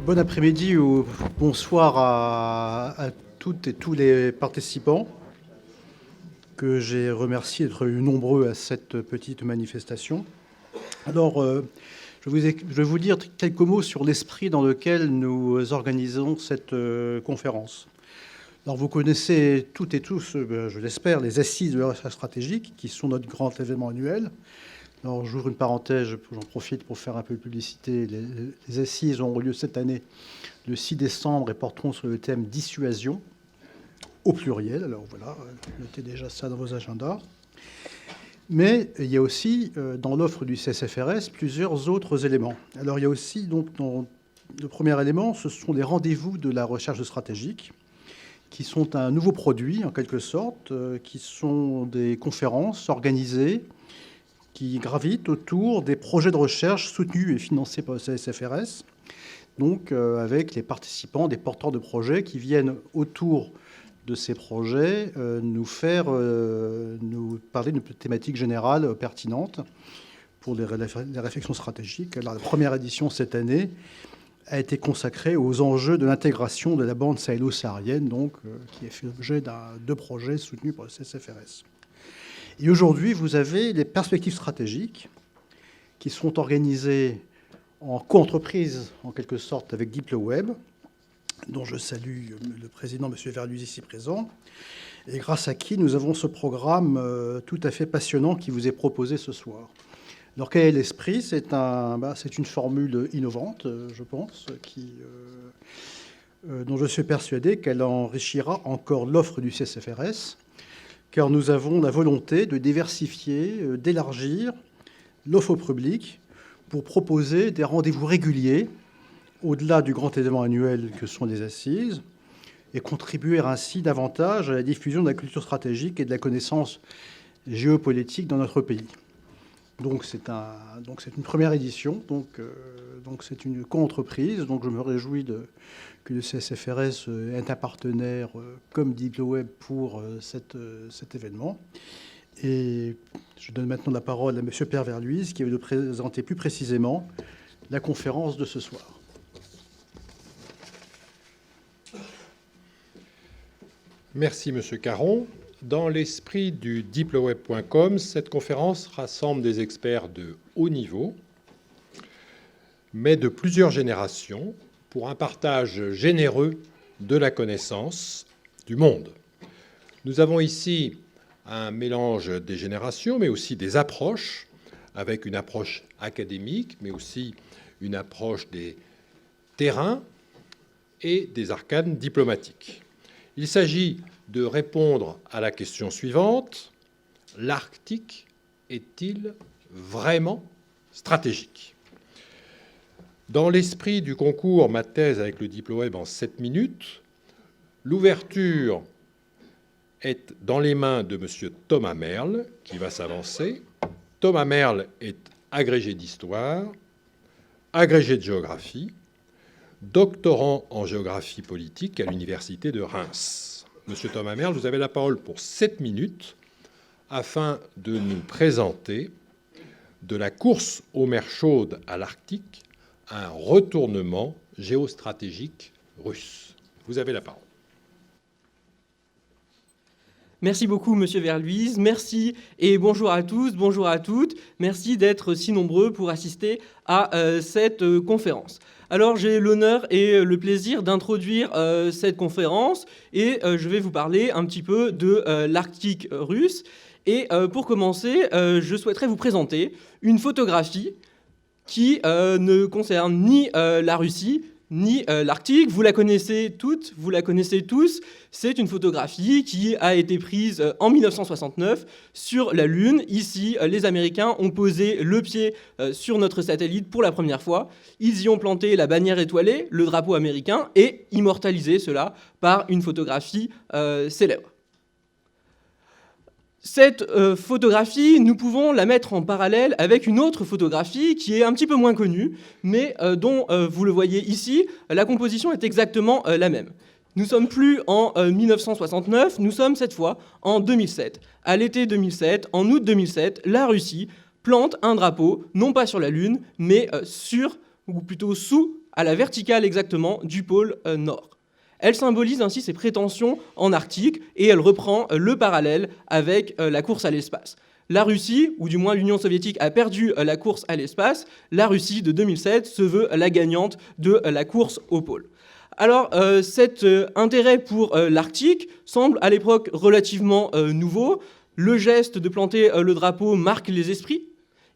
Bon après-midi ou bonsoir à toutes et tous les participants que j'ai remerciés d'être nombreux à cette petite manifestation. Alors, je vais vous dire quelques mots sur l'esprit dans lequel nous organisons cette conférence. Alors, vous connaissez toutes et tous, je l'espère, les assises de la recherche stratégique, qui sont notre grand événement annuel. Alors, j'ouvre une parenthèse, j'en profite pour faire un peu de publicité. Les assises auront lieu cette année, le 6 décembre, et porteront sur le thème dissuasion, au pluriel. Alors voilà, notez déjà ça dans vos agendas. Mais il y a aussi, dans l'offre du CSFRS, plusieurs autres éléments. Alors, il y a aussi, donc, dans le premier élément, ce sont les rendez-vous de la recherche stratégique, qui sont un nouveau produit, en quelque sorte, qui sont des conférences organisées, qui gravitent autour des projets de recherche soutenus et financés par le CSFRS, donc avec les participants, des porteurs de projets qui viennent autour de ces projets nous parler d'une thématique générale pertinente pour les réflexions stratégiques. Alors, la première édition cette année a été consacrée aux enjeux de l'intégration de la bande sahélo-saharienne, donc qui est fait l'objet de projets soutenus par le CSFRS. Et aujourd'hui, vous avez les perspectives stratégiques qui sont organisées en co-entreprise, en quelque sorte, avec DiploWeb, dont je salue le président, M. Verluis, ici présent, et grâce à qui nous avons ce programme tout à fait passionnant qui vous est proposé ce soir. Alors, quel est l'esprit ? C'est une formule innovante, je pense, dont je suis persuadé qu'elle enrichira encore l'offre du CSFRS, car nous avons la volonté de diversifier, d'élargir l'offre au public pour proposer des rendez-vous réguliers au-delà du grand événement annuel que sont les assises et contribuer ainsi davantage à la diffusion de la culture stratégique et de la connaissance géopolitique dans notre pays. Donc c'est une première édition, donc c'est une co-entreprise, donc je me réjouis que le CSFRS est un partenaire comme DiploWeb pour cet événement. Et je donne maintenant la parole à M. Pierre Verluis, qui va nous présenter plus précisément la conférence de ce soir. Merci, M. Caron. Dans l'esprit du diploweb.com, cette conférence rassemble des experts de haut niveau, mais de plusieurs générations, pour un partage généreux de la connaissance du monde. Nous avons ici un mélange des générations, mais aussi des approches, avec une approche académique, mais aussi une approche des terrains et des arcanes diplomatiques. Il s'agit de répondre à la question suivante: l'Arctique est-il vraiment stratégique ? Dans l'esprit du concours Ma thèse avec le DiploWeb en 7 minutes, l'ouverture est dans les mains de M. Thomas Merle, qui va s'avancer. Thomas Merle est agrégé d'histoire, agrégé de géographie, doctorant en géographie politique à l'université de Reims. Monsieur Thomas Merle, vous avez la parole pour 7 minutes afin de nous présenter de la course aux mers chaudes à l'Arctique, un retournement géostratégique russe. Vous avez la parole. Merci beaucoup, Monsieur Verluis. Merci et bonjour à tous, bonjour à toutes. Merci d'être si nombreux pour assister à cette conférence. Alors, j'ai l'honneur et le plaisir d'introduire cette conférence et je vais vous parler un petit peu de l'Arctique russe. Et pour commencer, je souhaiterais vous présenter une photographie qui ne concerne ni la Russie, ni l'Arctique. Vous la connaissez toutes, vous la connaissez tous. C'est une photographie qui a été prise en 1969 sur la Lune. Ici, les Américains ont posé le pied sur notre satellite pour la première fois. Ils y ont planté la bannière étoilée, le drapeau américain, et immortalisé cela par une photographie célèbre. Cette photographie, nous pouvons la mettre en parallèle avec une autre photographie qui est un petit peu moins connue, mais dont, vous le voyez ici, la composition est exactement la même. Nous ne sommes plus en 1969, nous sommes cette fois en 2007. À l'été 2007, en août 2007, la Russie plante un drapeau, non pas sur la Lune, mais sur, ou plutôt sous à la verticale exactement du pôle nord. Elle symbolise ainsi ses prétentions en Arctique et elle reprend le parallèle avec la course à l'espace. La Russie, ou du moins l'Union soviétique, a perdu la course à l'espace. La Russie de 2007 se veut la gagnante de la course au pôle. Alors, cet intérêt pour l'Arctique semble à l'époque relativement nouveau. Le geste de planter le drapeau marque les esprits.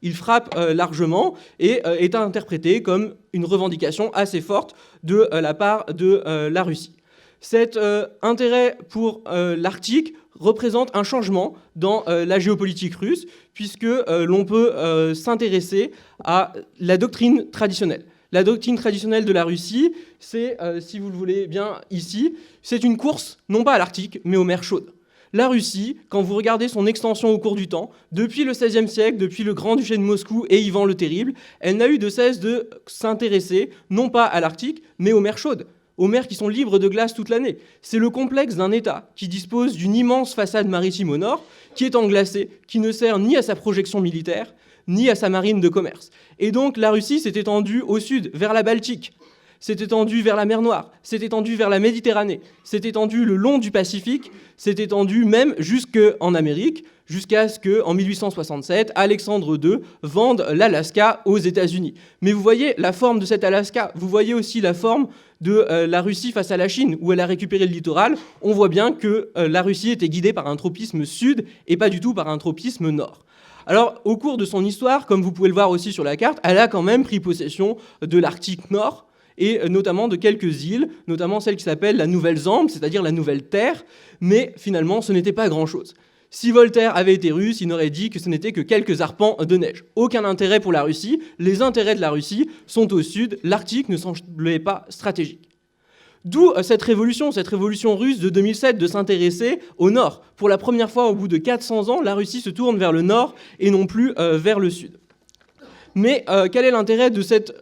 Il frappe largement et est interprété comme une revendication assez forte de la part de la Russie. Cet intérêt pour l'Arctique représente un changement dans la géopolitique russe, puisque l'on peut s'intéresser à la doctrine traditionnelle. La doctrine traditionnelle de la Russie, c'est, si vous le voulez bien ici, c'est une course, non pas à l'Arctique, mais aux mers chaudes. La Russie, quand vous regardez son extension au cours du temps, depuis le XVIe siècle, depuis le Grand-Duché de Moscou et Ivan le Terrible, elle n'a eu de cesse de s'intéresser, non pas à l'Arctique, mais aux mers chaudes, aux mers qui sont libres de glace toute l'année. C'est le complexe d'un État qui dispose d'une immense façade maritime au nord, qui est englacée, qui ne sert ni à sa projection militaire, ni à sa marine de commerce. Et donc la Russie s'est étendue au sud, vers la Baltique, s'est étendue vers la mer Noire, s'est étendue vers la Méditerranée, s'est étendue le long du Pacifique, s'est étendue même jusqu'en Amérique, jusqu'à ce qu'en 1867, Alexandre II vende l'Alaska aux États-Unis. Mais vous voyez la forme de cet Alaska, vous voyez aussi la forme de la Russie face à la Chine, où elle a récupéré le littoral. On voit bien que la Russie était guidée par un tropisme sud et pas du tout par un tropisme nord. Alors, au cours de son histoire, comme vous pouvez le voir aussi sur la carte, elle a quand même pris possession de l'Arctique Nord, et notamment de quelques îles, notamment celle qui s'appelle la Nouvelle-Zambie, c'est-à-dire la Nouvelle Terre, mais finalement, ce n'était pas grand-chose. Si Voltaire avait été russe, il n'aurait dit que ce n'était que quelques arpents de neige. Aucun intérêt pour la Russie, les intérêts de la Russie sont au sud, l'Arctique ne semblait pas stratégique. D'où cette révolution russe de 2007 de s'intéresser au nord. Pour la première fois, au bout de 400 ans, la Russie se tourne vers le nord et non plus vers le sud. Mais quel est l'intérêt de cette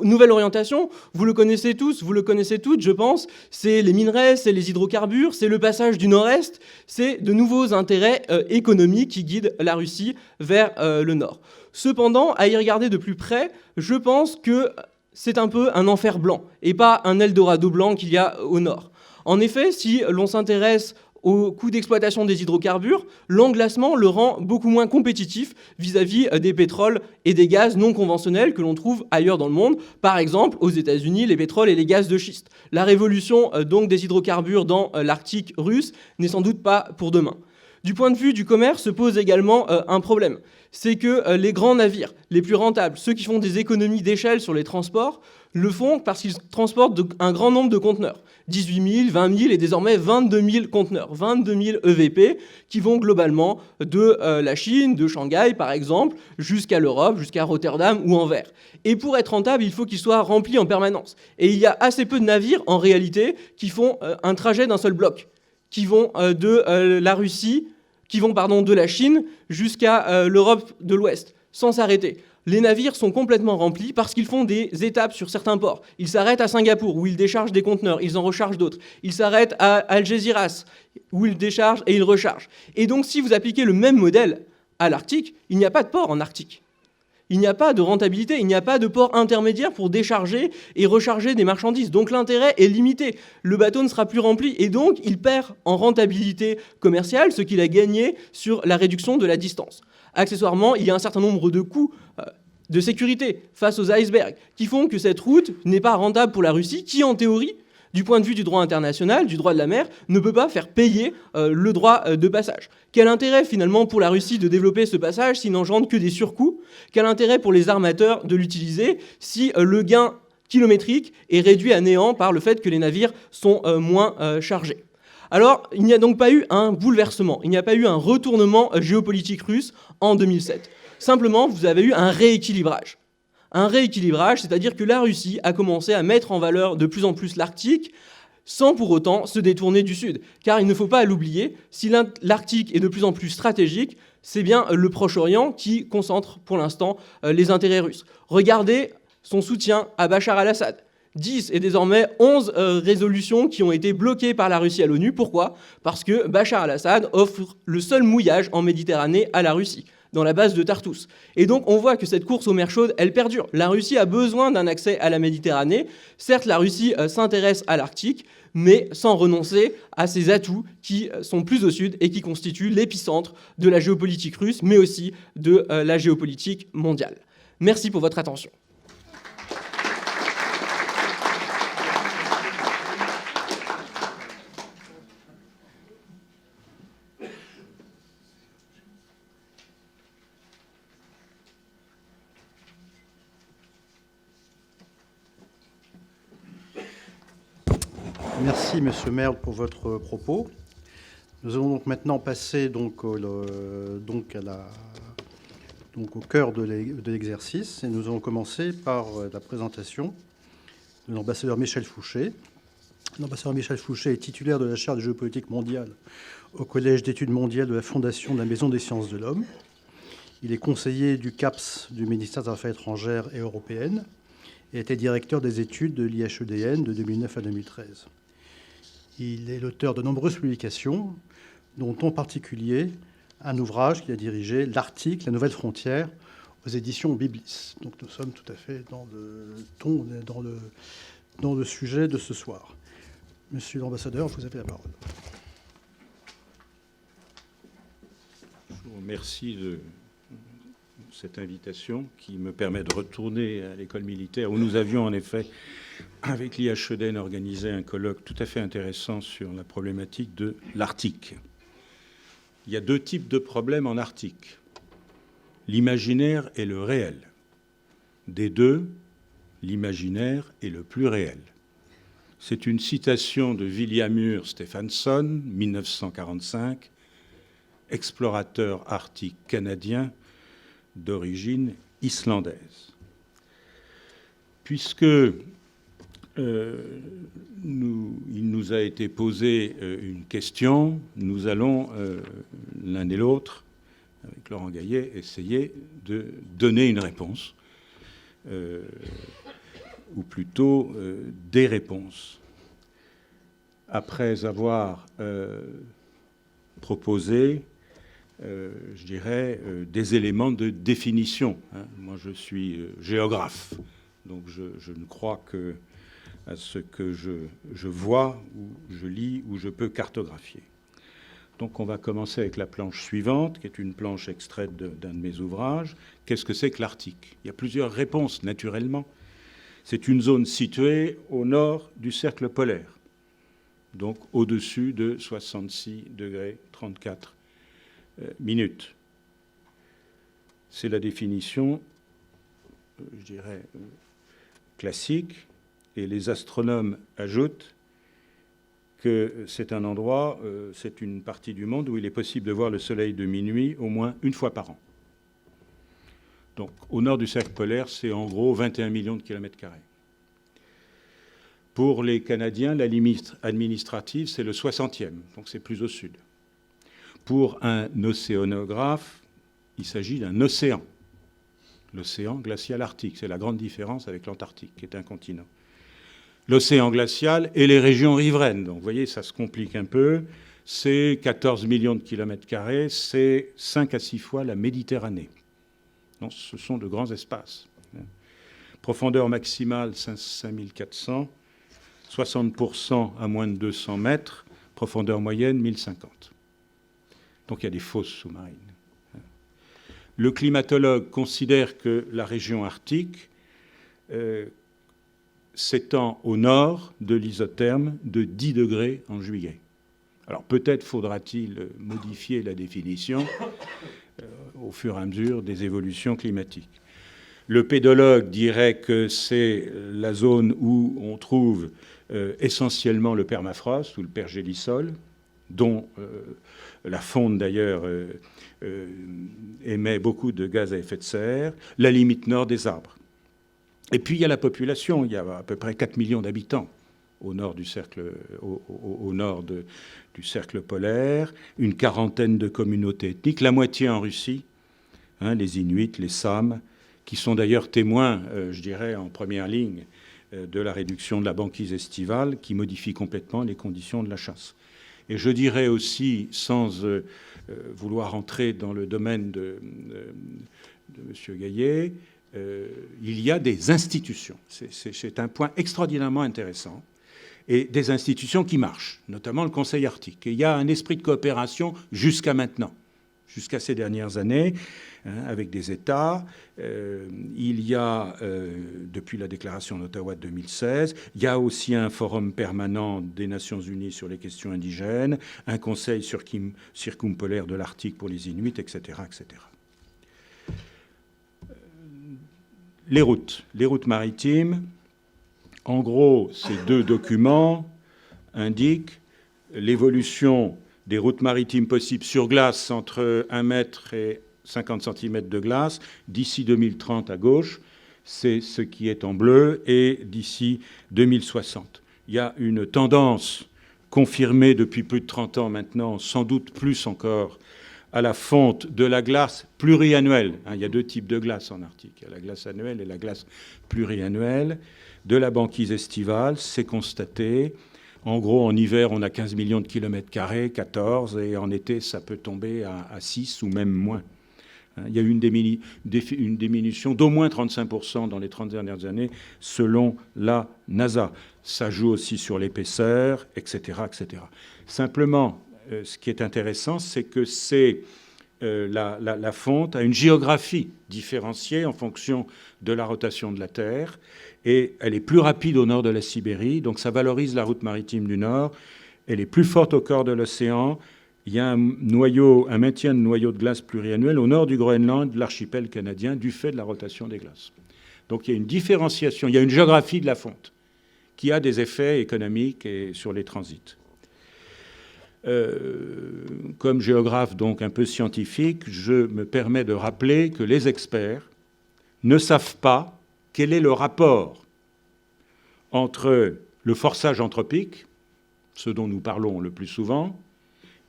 nouvelle orientation? Vous le connaissez tous, vous le connaissez toutes, je pense. C'est les minerais, c'est les hydrocarbures, c'est le passage du nord-est, c'est de nouveaux intérêts économiques qui guident la Russie vers le nord. Cependant, à y regarder de plus près, je pense que c'est un peu un enfer blanc et pas un Eldorado blanc qu'il y a au nord. En effet, si l'on s'intéresse au coût d'exploitation des hydrocarbures, l'englacement le rend beaucoup moins compétitif vis-à-vis des pétroles et des gaz non conventionnels que l'on trouve ailleurs dans le monde, par exemple aux États-Unis, les pétroles et les gaz de schiste. La révolution donc des hydrocarbures dans l'Arctique russe n'est sans doute pas pour demain. Du point de vue du commerce se pose également un problème. C'est que les grands navires, les plus rentables, ceux qui font des économies d'échelle sur les transports, le font parce qu'ils transportent un grand nombre de conteneurs. 18 000, 20 000 et désormais 22 000 conteneurs, 22 000 EVP qui vont globalement de la Chine, de Shanghai par exemple, jusqu'à l'Europe, jusqu'à Rotterdam ou Anvers. Et pour être rentable, il faut qu'ils soient remplis en permanence. Et il y a assez peu de navires en réalité qui font un trajet d'un seul bloc, qui vont de la Russie, qui vont de la Chine jusqu'à l'Europe de l'Ouest, sans s'arrêter. Les navires sont complètement remplis parce qu'ils font des étapes sur certains ports. Ils s'arrêtent à Singapour, où ils déchargent des conteneurs, ils en rechargent d'autres. Ils s'arrêtent à Algeciras, où ils déchargent et ils rechargent. Et donc, si vous appliquez le même modèle à l'Arctique, il n'y a pas de port en Arctique. Il n'y a pas de rentabilité, il n'y a pas de port intermédiaire pour décharger et recharger des marchandises. Donc l'intérêt est limité. Le bateau ne sera plus rempli et donc il perd en rentabilité commerciale ce qu'il a gagné sur la réduction de la distance. Accessoirement, il y a un certain nombre de coûts de sécurité face aux icebergs qui font que cette route n'est pas rentable pour la Russie qui, en théorie, du point de vue du droit international, du droit de la mer, ne peut pas faire payer le droit de passage. Quel intérêt finalement pour la Russie de développer ce passage s'il n'engendre que des surcoûts? Quel intérêt pour les armateurs de l'utiliser si le gain kilométrique est réduit à néant par le fait que les navires sont moins chargés? Alors, il n'y a donc pas eu un bouleversement, il n'y a pas eu un retournement géopolitique russe en 2007. Simplement, vous avez eu un rééquilibrage. Un rééquilibrage, c'est-à-dire que la Russie a commencé à mettre en valeur de plus en plus l'Arctique sans pour autant se détourner du Sud. Car il ne faut pas l'oublier, si l'Arctique est de plus en plus stratégique, c'est bien le Proche-Orient qui concentre pour l'instant les intérêts russes. Regardez son soutien à Bachar al-Assad. 10 et désormais 11 résolutions qui ont été bloquées par la Russie à l'ONU. Pourquoi? Parce que Bachar al-Assad offre le seul mouillage en Méditerranée à la Russie. dans la base de Tartous. Et donc on voit que cette course aux mers chaudes, elle perdure. La Russie a besoin d'un accès à la Méditerranée. Certes, la Russie s'intéresse à l'Arctique, mais sans renoncer à ses atouts qui sont plus au sud et qui constituent l'épicentre de la géopolitique russe, mais aussi de la géopolitique mondiale. Merci pour votre attention. Merci, Monsieur Merle, pour votre propos. Nous allons donc maintenant passer au cœur de l'exercice, et nous allons commencer par la présentation de l'ambassadeur Michel Fouché. L'ambassadeur Michel Fouché est titulaire de la chaire de géopolitique mondiale au Collège d'études mondiales de la Fondation de la Maison des sciences de l'homme. Il est conseiller du CAPS du ministère des Affaires étrangères et européennes et était directeur des études de l'IHEDN de 2009 à 2013. Il est l'auteur de nombreuses publications, dont en particulier un ouvrage qu'il a dirigé, L'Arctique, la nouvelle frontière, aux éditions Biblis. Donc nous sommes tout à fait dans le sujet de ce soir. Monsieur l'ambassadeur, vous avez la parole. Je vous remercie de cette invitation qui me permet de retourner à l'école militaire où nous avions en effet, avec l'IHEDN, organisé un colloque tout à fait intéressant sur la problématique de l'Arctique. Il y a deux types de problèmes en Arctique, l'imaginaire et le réel. Des deux, l'imaginaire est le plus réel. C'est une citation de Vilhjálmur Stefánsson, 1945, explorateur arctique canadien d'origine islandaise. Puisque il nous a été posé une question, nous allons l'un et l'autre, avec Laurent Gaillet, essayer de donner une réponse, ou plutôt des réponses. Après avoir proposé, je dirais, des éléments de définition. Moi, je suis géographe, donc je ne crois que à ce que je vois, ou je lis, ou je peux cartographier. Donc on va commencer avec la planche suivante, qui est une planche extraite d'un de mes ouvrages. Qu'est-ce que c'est que l'Arctique ? Il y a plusieurs réponses, naturellement. C'est une zone située au nord du cercle polaire, donc au-dessus de 66 degrés 34 minutes. C'est la définition, je dirais, classique, et les astronomes ajoutent que c'est un endroit, c'est une partie du monde où il est possible de voir le soleil de minuit au moins une fois par an. Donc au nord du cercle polaire, c'est en gros 21 millions de kilomètres carrés. Pour les Canadiens, la limite administrative, c'est le 60e, donc c'est plus au sud. Pour un océanographe, il s'agit d'un océan. L'océan glacial arctique, c'est la grande différence avec l'Antarctique, qui est un continent. L'océan glacial et les régions riveraines. Donc vous voyez, ça se complique un peu. C'est 14 millions de kilomètres carrés, c'est 5 à 6 fois la Méditerranée. Donc ce sont de grands espaces. Profondeur maximale, 5400. 60% à moins de 200 mètres, profondeur moyenne 1050. Donc il y a des fosses sous-marines. Le climatologue considère que la région arctique s'étend au nord de l'isotherme de 10 degrés en juillet. Alors peut-être faudra-t-il modifier la définition au fur et à mesure des évolutions climatiques. Le pédologue dirait que c'est la zone où on trouve essentiellement le permafrost ou le pergélisol, dont la faune d'ailleurs émet beaucoup de gaz à effet de serre, la limite nord des arbres. Et puis il y a la population, il y a à peu près 4 millions d'habitants au nord du cercle, du cercle polaire, une quarantaine de communautés ethniques, la moitié en Russie, les Inuits, les Sâmes, qui sont d'ailleurs témoins, je dirais, en première ligne de la réduction de la banquise estivale qui modifie complètement les conditions de la chasse. Et je dirais aussi, sans vouloir entrer dans le domaine de M. Gaillet, il y a des institutions. C'est un point extraordinairement intéressant. Et des institutions qui marchent, notamment le Conseil arctique. Et il y a un esprit de coopération jusqu'à maintenant, jusqu'à ces dernières années, avec des États. Il y a, depuis la déclaration d'Ottawa de 2016, il y a aussi un forum permanent des Nations Unies sur les questions indigènes, un conseil circumpolaire de l'Arctique pour les Inuits, etc., etc. Les routes maritimes. En gros, ces deux documents indiquent l'évolution des routes maritimes possibles sur glace entre 1 mètre et 50 cm de glace d'ici 2030 à gauche, c'est ce qui est en bleu, et d'ici 2060. Il y a une tendance confirmée depuis plus de 30 ans maintenant, sans doute plus encore, à la fonte de la glace pluriannuelle. Il y a deux types de glace en Arctique. Il y a la glace annuelle et la glace pluriannuelle. De la banquise estivale, c'est constaté. En gros, en hiver, on a 15 millions de kilomètres carrés, 14, et en été, ça peut tomber à 6 ou même moins. Il y a eu une diminution d'au moins 35% dans les 30 dernières années, selon la NASA. Ça joue aussi sur l'épaisseur, etc., etc. Simplement, ce qui est intéressant, c'est que la fonte a une géographie différenciée en fonction de la rotation de la Terre, et elle est plus rapide au nord de la Sibérie, donc ça valorise la route maritime du Nord. Elle est plus forte au cœur de l'océan. Il y a un maintien de noyau de glace pluriannuel au nord du Groenland, de l'archipel canadien, du fait de la rotation des glaces. Donc il y a une différenciation, il y a une géographie de la fonte qui a des effets économiques et sur les transits. Comme géographe, donc un peu scientifique, je me permets de rappeler que les experts ne savent pas quel est le rapport entre le forçage anthropique, ce dont nous parlons le plus souvent,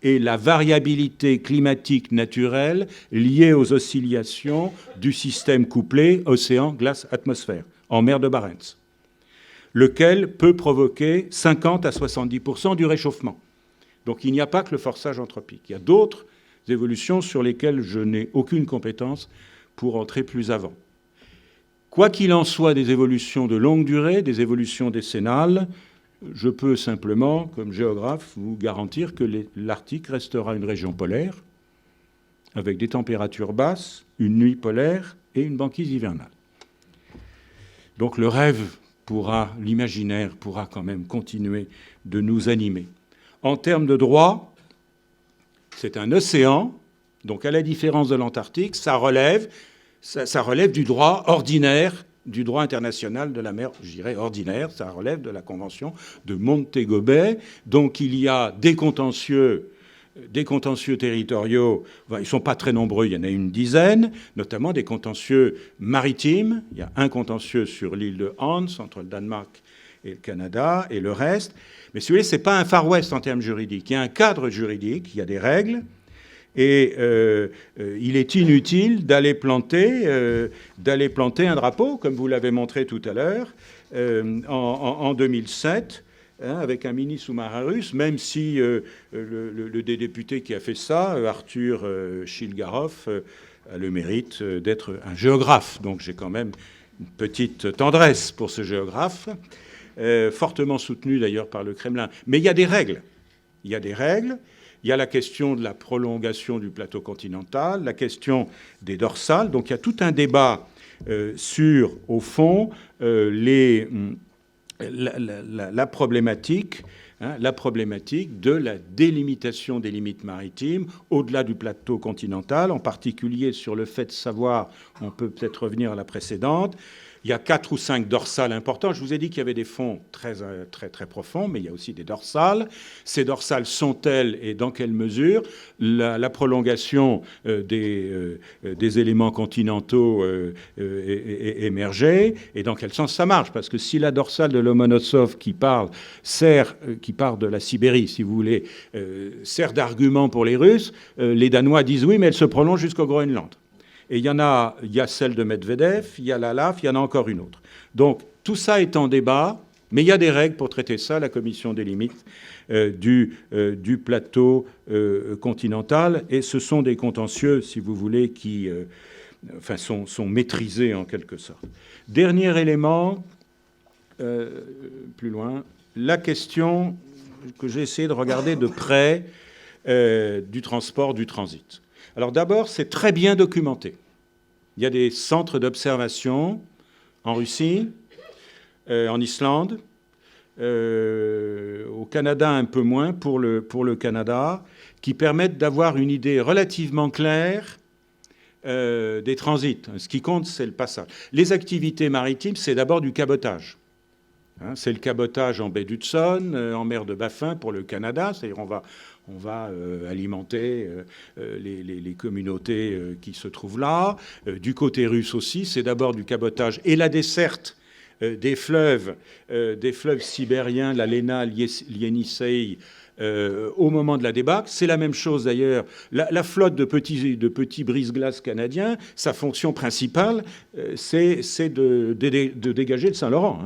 et la variabilité climatique naturelle liée aux oscillations du système couplé océan-glace-atmosphère en mer de Barents, lequel peut provoquer 50 à 70% du réchauffement. Donc il n'y a pas que le forçage anthropique. Il y a d'autres évolutions sur lesquelles je n'ai aucune compétence pour entrer plus avant. Quoi qu'il en soit, des évolutions de longue durée, des évolutions décennales, je peux simplement, comme géographe, vous garantir que l'Arctique restera une région polaire, avec des températures basses, une nuit polaire et une banquise hivernale. Donc le rêve l'imaginaire pourra quand même continuer de nous animer. En termes de droit, c'est un océan, donc à la différence de l'Antarctique, ça relève du droit ordinaire, du droit international de la mer, je dirais ordinaire, ça relève de la Convention de Montego Bay. Donc il y a des contentieux territoriaux, ils ne sont pas très nombreux, il y en a une dizaine, notamment des contentieux maritimes. Il y a un contentieux sur l'île de Hans, entre le Danemark et le Canada, et le reste. Mais si vous voulez, ce n'est pas un Far West en termes juridiques. Il y a un cadre juridique, il y a des règles, et il est inutile d'aller planter un drapeau, comme vous l'avez montré tout à l'heure, en 2007, avec un mini sous-marin russe, même si le député qui a fait ça, Arthur Chilgarov, a le mérite d'être un géographe. Donc j'ai quand même une petite tendresse pour ce géographe, fortement soutenu d'ailleurs par le Kremlin. Mais il y a des règles. Il y a des règles. Il y a la question de la prolongation du plateau continental, la question des dorsales. Donc il y a tout un débat sur, au fond, la problématique de la délimitation des limites maritimes au-delà du plateau continental, en particulier sur le fait de savoir, on peut peut-être revenir à la précédente, il y a 4 ou 5 dorsales importants. Je vous ai dit qu'il y avait des fonds très, très, très profonds, mais il y a aussi des dorsales. Ces dorsales sont-elles et dans quelle mesure la prolongation des éléments continentaux émergés et dans quel sens ça marche? Parce que si la dorsale de Lomonosov qui part de la Sibérie, si vous voulez, sert d'argument pour les Russes, les Danois disent oui, mais elle se prolonge jusqu'au Groenland. Et il y a celle de Medvedev, il y a la LAF, il y en a encore une autre. Donc tout ça est en débat, Mais il y a des règles pour traiter ça, la commission des limites du plateau continental, et ce sont des contentieux, si vous voulez, qui sont maîtrisés en quelque sorte. Dernier élément, plus loin, la question que j'ai essayé de regarder de près du transport, du transit. Alors d'abord, c'est très bien documenté. Il y a des centres d'observation en Russie, en Islande, au Canada un peu moins, pour le Canada, qui permettent d'avoir une idée relativement claire des transits. Ce qui compte, c'est le passage. Les activités maritimes, c'est d'abord du cabotage. C'est le cabotage en baie d'Hudson, en mer de Baffin pour le Canada, c'est-à-dire on va alimenter les communautés qui se trouvent là. Du côté russe aussi, c'est d'abord du cabotage et la desserte des fleuves sibériens, la Lena, l'Ienisseï, au moment de la débâcle. C'est la même chose d'ailleurs. La flotte de petits brise-glaces canadiens, sa fonction principale, c'est de dégager le Saint-Laurent.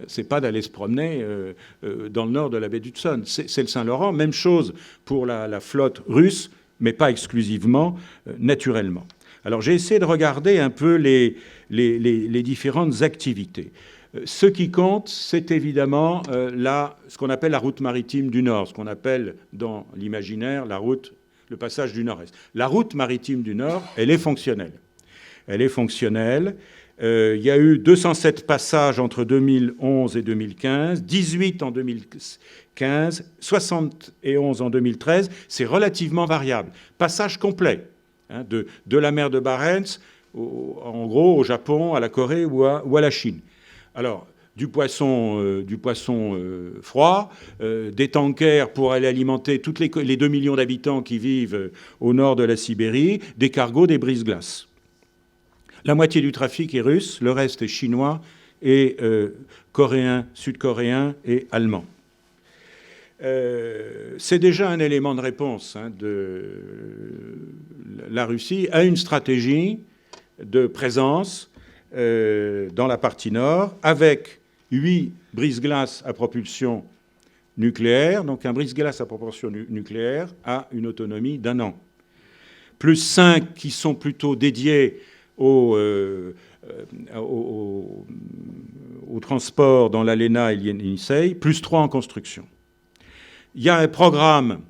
C'est pas d'aller se promener dans le nord de la baie d'Hudson. C'est le Saint-Laurent. Même chose pour la flotte russe, mais pas exclusivement, naturellement. Alors j'ai essayé de regarder un peu les différentes activités. Ce qui compte, c'est évidemment ce qu'on appelle la route maritime du Nord, ce qu'on appelle dans l'imaginaire le passage du Nord-Est. La route maritime du Nord, elle est fonctionnelle. Elle est fonctionnelle. Il y a eu 207 passages entre 2011 et 2015, 18 en 2015, 71 en 2013. C'est relativement variable. Passage complet, de la mer de Barents, en gros, au Japon, à la Corée ou à la Chine. Alors, du poisson froid, des tankers pour aller alimenter tous les 2 millions d'habitants qui vivent au nord de la Sibérie, des cargos, des brise-glaces. La moitié du trafic est russe, le reste est chinois et coréen, sud-coréen et allemand. C'est déjà un élément de réponse de la Russie à une stratégie de présence dans la partie nord, avec 8 brise-glaces à propulsion nucléaire. Donc un brise-glace à propulsion nucléaire a une autonomie d'1 an. Plus 5 qui sont plutôt dédiés au transport dans l'Alena et l'Ienisseï, plus 3 en construction. Il y a un programme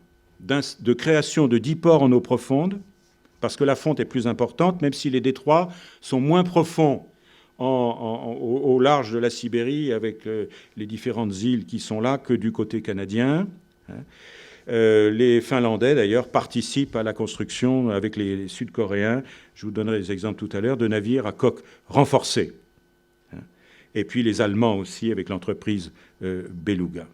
de création de 10 ports en eau profonde, parce que la fonte est plus importante, même si les détroits sont moins profonds au large de la Sibérie, avec les différentes îles qui sont là, que du côté canadien. Les Finlandais, d'ailleurs, participent à la construction, avec les Sud-Coréens, je vous donnerai des exemples tout à l'heure, de navires à coque renforcée. Et puis les Allemands aussi, avec l'entreprise Beluga.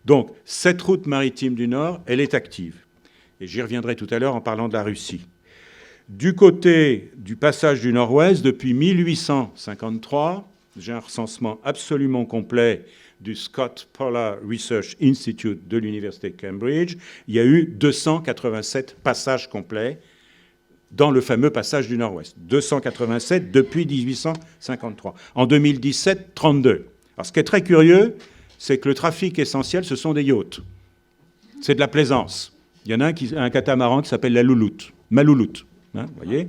Donc, cette route maritime du Nord, elle est active. Et j'y reviendrai tout à l'heure en parlant de la Russie. Du côté du passage du Nord-Ouest, depuis 1853, j'ai un recensement absolument complet du Scott Polar Research Institute de l'Université de Cambridge, il y a eu 287 passages complets dans le fameux passage du Nord-Ouest. 287 depuis 1853. En 2017, 32. Alors ce qui est très curieux, c'est que le trafic essentiel, ce sont des yachts. C'est de la plaisance. Il y en a un catamaran qui s'appelle la Louloute, Malouloute. Vous voyez ?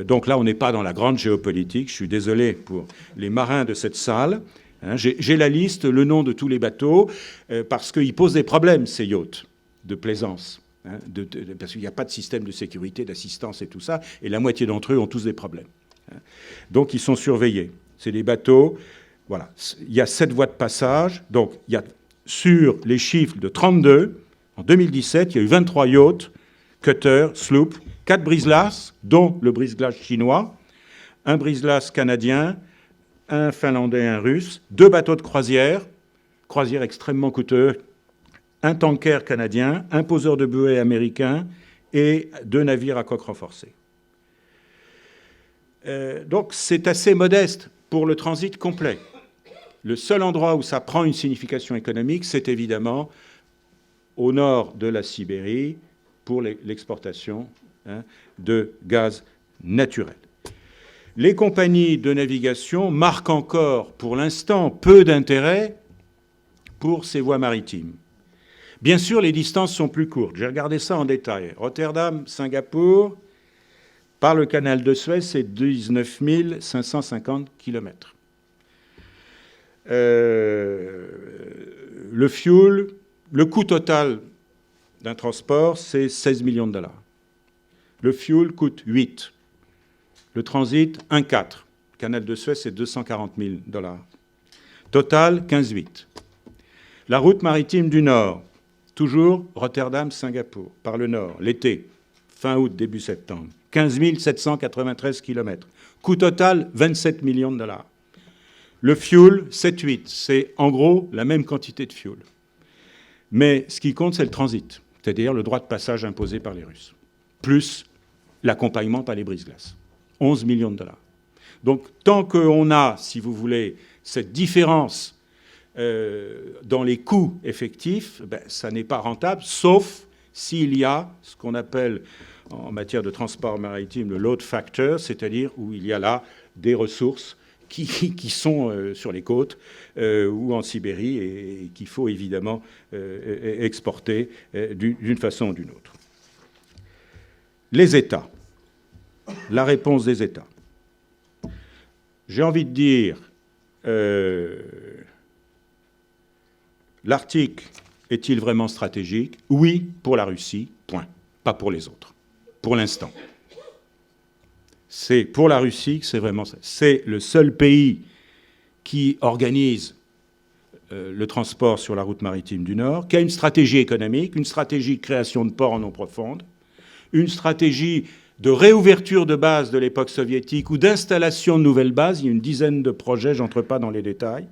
Donc là, on n'est pas dans la grande géopolitique. Je suis désolé pour les marins de cette salle. J'ai la liste, le nom de tous les bateaux, parce qu'ils posent des problèmes, ces yachts de plaisance. Parce qu'il n'y a pas de système de sécurité, d'assistance et tout ça, et la moitié d'entre eux ont tous des problèmes. Donc ils sont surveillés. C'est des bateaux, voilà. Il y a 7 voies de passage, donc il y a sur les chiffres de 32, en 2017, il y a eu 23 yachts, cutters, sloops, 4 brise-glaces, dont le brise-glace chinois, un brise-glace canadien, un finlandais et un russe, 2 bateaux de croisière extrêmement coûteux, un tanker canadien, un poseur de buée américain et 2 navires à coque renforcée. Donc c'est assez modeste pour le transit complet. Le seul endroit où ça prend une signification économique, c'est évidemment au nord de la Sibérie pour l'exportation de gaz naturel. les compagnies de navigation marquent encore, pour l'instant, peu d'intérêt pour ces voies maritimes. Bien sûr, les distances sont plus courtes. J'ai regardé ça en détail. Rotterdam, Singapour, par le canal de Suez, c'est 19 550 km. Le fuel, le coût total d'un transport, c'est 16 millions de dollars. Le fuel coûte 8. Le transit, 1,4. Le canal de Suez, c'est 240 000 dollars. Total, 15,8. La route maritime du Nord, toujours Rotterdam-Singapour, par le Nord, l'été, fin août, début septembre, 15 793 km. Coût total, 27 millions de dollars. Le fuel, 7,8. C'est en gros la même quantité de fuel. Mais ce qui compte, c'est le transit, c'est-à-dire le droit de passage imposé par les Russes, plus l'accompagnement par les brise-glaces. 11 millions de dollars. Donc, tant qu'on a, si vous voulez, cette différence dans les coûts effectifs, ça n'est pas rentable, sauf s'il y a ce qu'on appelle en matière de transport maritime le load factor, c'est-à-dire où il y a là des ressources qui sont sur les côtes ou en Sibérie et qu'il faut évidemment exporter d'une façon ou d'une autre. Les États. La réponse des États. J'ai envie de dire, l'Arctique est-il vraiment stratégique? Oui, pour la Russie, point. Pas pour les autres, pour l'instant. C'est pour la Russie que c'est vraiment ça. C'est le seul pays qui organise le transport sur la route maritime du Nord, qui a une stratégie économique, une stratégie de création de ports en eau profonde, une stratégie de réouverture de bases de l'époque soviétique ou d'installation de nouvelles bases. Il y a une dizaine de projets, je n'entre pas dans les détails.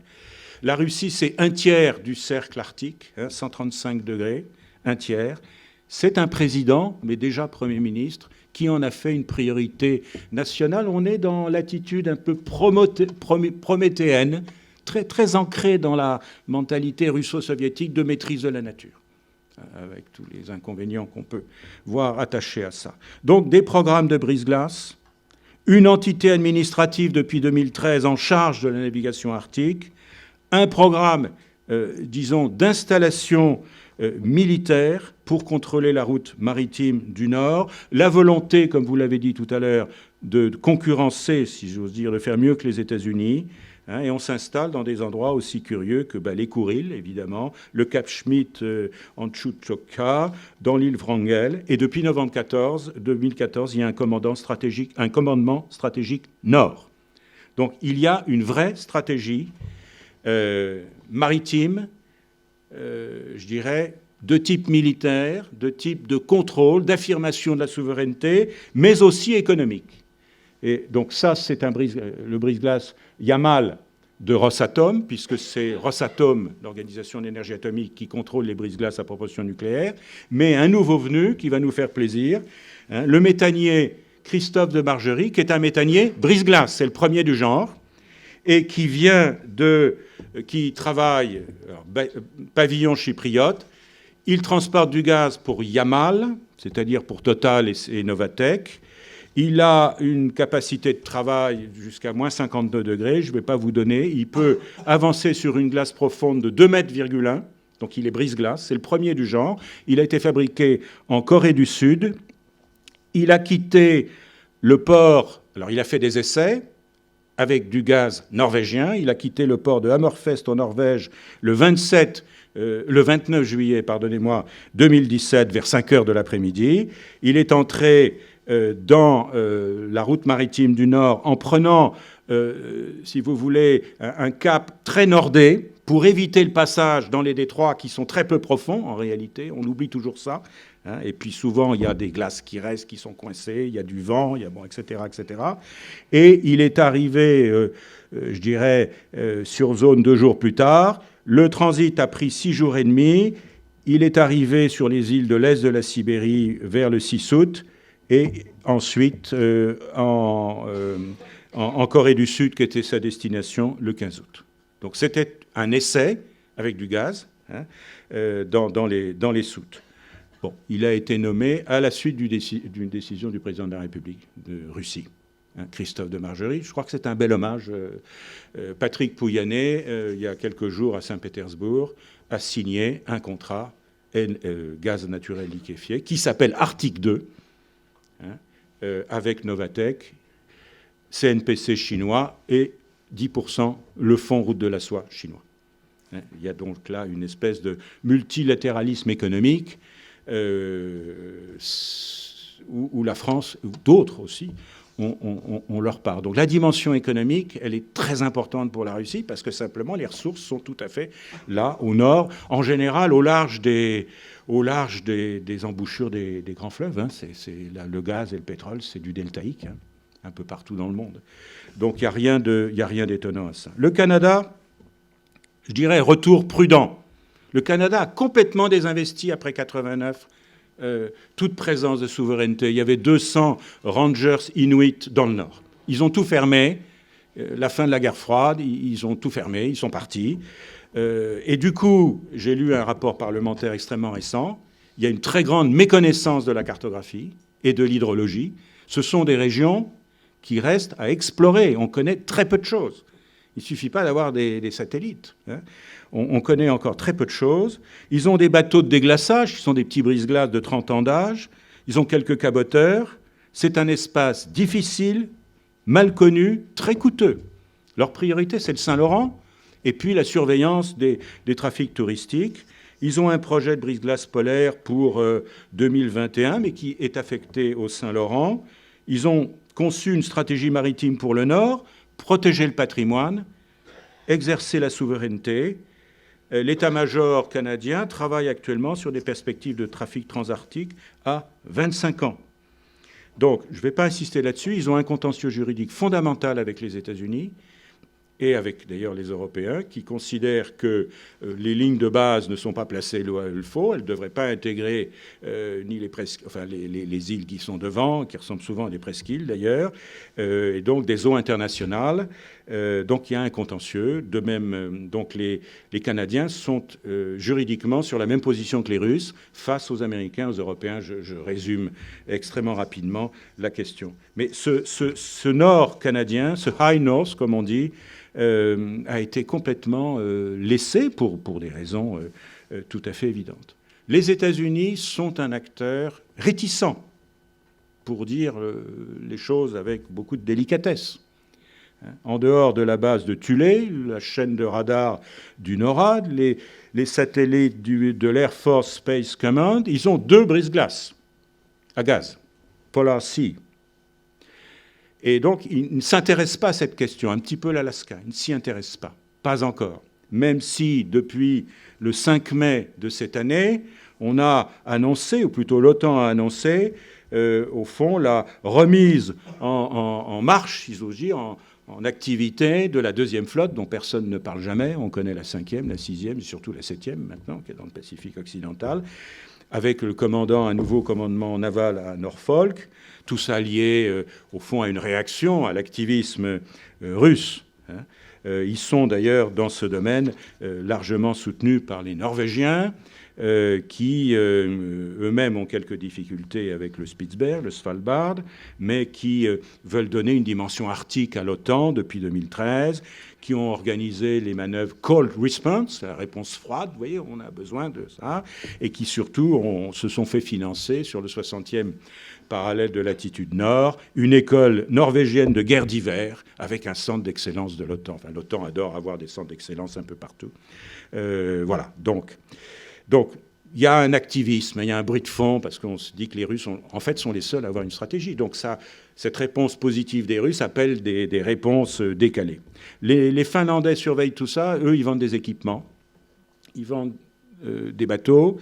La Russie, c'est 1/3 du cercle arctique, 135 degrés, 1/3. C'est un président, mais déjà Premier ministre, qui en a fait une priorité nationale. On est dans l'attitude un peu prométhéenne, très, très ancrée dans la mentalité russo-soviétique de maîtrise de la nature, avec tous les inconvénients qu'on peut voir attachés à ça. Donc des programmes de brise-glace, une entité administrative depuis 2013 en charge de la navigation arctique, un programme, disons, d'installation militaire pour contrôler la route maritime du Nord, la volonté, comme vous l'avez dit tout à l'heure, de concurrencer, si j'ose dire, de faire mieux que les États-Unis. Et on s'installe dans des endroits aussi curieux que les Kourils, évidemment, le Cap Schmitt en Tchoutchoka, dans l'île Wrangel. Et depuis novembre 2014, il y a un commandement stratégique Nord. Donc il y a une vraie stratégie maritime, je dirais, de type militaire, de type de contrôle, d'affirmation de la souveraineté, mais aussi économique. Et donc ça, c'est le brise-glace Yamal de Rosatom, puisque c'est Rosatom, l'Organisation d'énergie atomique, qui contrôle les brise-glaces à propulsion nucléaire, mais un nouveau venu qui va nous faire plaisir, le méthanier Christophe de Margerie, qui est un méthanier brise-glace, c'est le premier du genre, et qui travaille, pavillon chypriote. Il transporte du gaz pour Yamal, c'est-à-dire pour Total et Novatek. Il a une capacité de travail jusqu'à moins 52 degrés, je ne vais pas vous donner. Il peut avancer sur une glace profonde de 2,1 m, donc il est brise-glace, c'est le premier du genre. Il a été fabriqué en Corée du Sud. Il a quitté le port, alors il a fait des essais avec du gaz norvégien. Il a quitté le port de Hammerfest en Norvège le 29 juillet 2017 vers 5 h de l'après-midi. Il est entré dans la route maritime du Nord en prenant, si vous voulez, un cap très nordé pour éviter le passage dans les détroits qui sont très peu profonds en réalité. On oublie toujours ça. Et puis souvent, il y a des glaces qui restent, qui sont coincées, il y a du vent, etc., etc. Et il est arrivé, je dirais, sur zone 2 jours plus tard. Le transit a pris 6 jours et demi. Il est arrivé sur les îles de l'est de la Sibérie vers le 6 août. Et ensuite, en Corée du Sud, qui était sa destination, le 15 août. Donc c'était un essai avec du gaz dans les soutes. Bon, il a été nommé à la suite d'une décision du président de la République de Russie. Christophe de Margerie. Je crois que c'est un bel hommage. Patrick Pouyanné, il y a quelques jours à Saint-Pétersbourg, a signé un contrat gaz naturel liquéfié qui s'appelle Arctique 2, avec Novatek, CNPC chinois et 10% le fonds Route de la Soie chinois. Il y a donc là une espèce de multilatéralisme économique où la France, ou d'autres aussi, ont leur part. Donc la dimension économique, elle est très importante pour la Russie parce que simplement les ressources sont tout à fait là, au nord, en général au large des embouchures des grands fleuves. Le gaz et le pétrole, c'est du deltaïque, un peu partout dans le monde. Donc il n'y a rien d'étonnant à ça. Le Canada, je dirais retour prudent. Le Canada a complètement désinvesti après 89 toute présence de souveraineté. Il y avait 200 Rangers Inuits dans le Nord. Ils ont tout fermé. La fin de la guerre froide, ils ont tout fermé, ils sont partis. Et du coup, j'ai lu un rapport parlementaire extrêmement récent. Il y a une très grande méconnaissance de la cartographie et de l'hydrologie. Ce sont des régions qui restent à explorer. On connaît très peu de choses. Il ne suffit pas d'avoir des satellites. On connaît encore très peu de choses. Ils ont des bateaux de déglaçage, qui sont des petits brise-glaces de 30 ans d'âge. Ils ont quelques caboteurs. C'est un espace difficile, mal connu, très coûteux. Leur priorité, c'est le Saint-Laurent, et puis la surveillance des trafics touristiques. Ils ont un projet de brise-glace polaire pour 2021, mais qui est affecté au Saint-Laurent. Ils ont conçu une stratégie maritime pour le Nord, protéger le patrimoine, exercer la souveraineté. L'état-major canadien travaille actuellement sur des perspectives de trafic transarctique à 25 ans. Donc, je ne vais pas insister là-dessus. Ils ont un contentieux juridique fondamental avec les États-Unis et avec d'ailleurs les Européens qui considèrent que les lignes de base ne sont pas placées là où il faut. Elles ne devraient pas intégrer ni les îles qui sont devant, qui ressemblent souvent à des presqu'îles d'ailleurs, et donc des eaux internationales. Donc il y a un contentieux. De même, donc les Canadiens sont juridiquement sur la même position que les Russes face aux Américains, aux Européens. Je résume extrêmement rapidement la question. Mais ce nord canadien, ce High North, comme on dit, a été complètement laissé pour des raisons tout à fait évidentes. Les États-Unis sont un acteur réticent, pour dire les choses avec beaucoup de délicatesse. En dehors de la base de Tulé, la chaîne de radar du NORAD, les satellites de l'Air Force Space Command, ils ont 2 brise-glaces à gaz, Polar Sea. Et donc, ils ne s'intéressent pas à cette question, un petit peu l'Alaska, ils ne s'y intéressent pas encore. Même si, depuis le 5 mai de cette année, on a annoncé, ou plutôt l'OTAN a annoncé, au fond, la remise en marche, si j'ose dire, en activité de la 2e flotte, dont personne ne parle jamais. On connaît la 5e, la 6e, et surtout la 7e maintenant, qui est dans le Pacifique occidental, avec un nouveau commandement naval à Norfolk, tout ça lié, au fond, à une réaction à l'activisme russe. Ils sont d'ailleurs, dans ce domaine, largement soutenus par les Norvégiens, qui eux-mêmes ont quelques difficultés avec le Spitsberg, le Svalbard, mais qui veulent donner une dimension arctique à l'OTAN depuis 2013, qui ont organisé les manœuvres Cold Response, la réponse froide, vous voyez, on a besoin de ça, et qui surtout se sont fait financer sur le 60e parallèle de latitude nord, une école norvégienne de guerre d'hiver avec un centre d'excellence de l'OTAN. Enfin, l'OTAN adore avoir des centres d'excellence un peu partout. Voilà, donc il y a un activisme, il y a un bruit de fond, parce qu'on se dit que les Russes, en fait, sont les seuls à avoir une stratégie. Donc cette réponse positive des Russes appelle des réponses décalées. Les Finlandais surveillent tout ça. Eux, ils vendent des équipements, ils vendent des bateaux,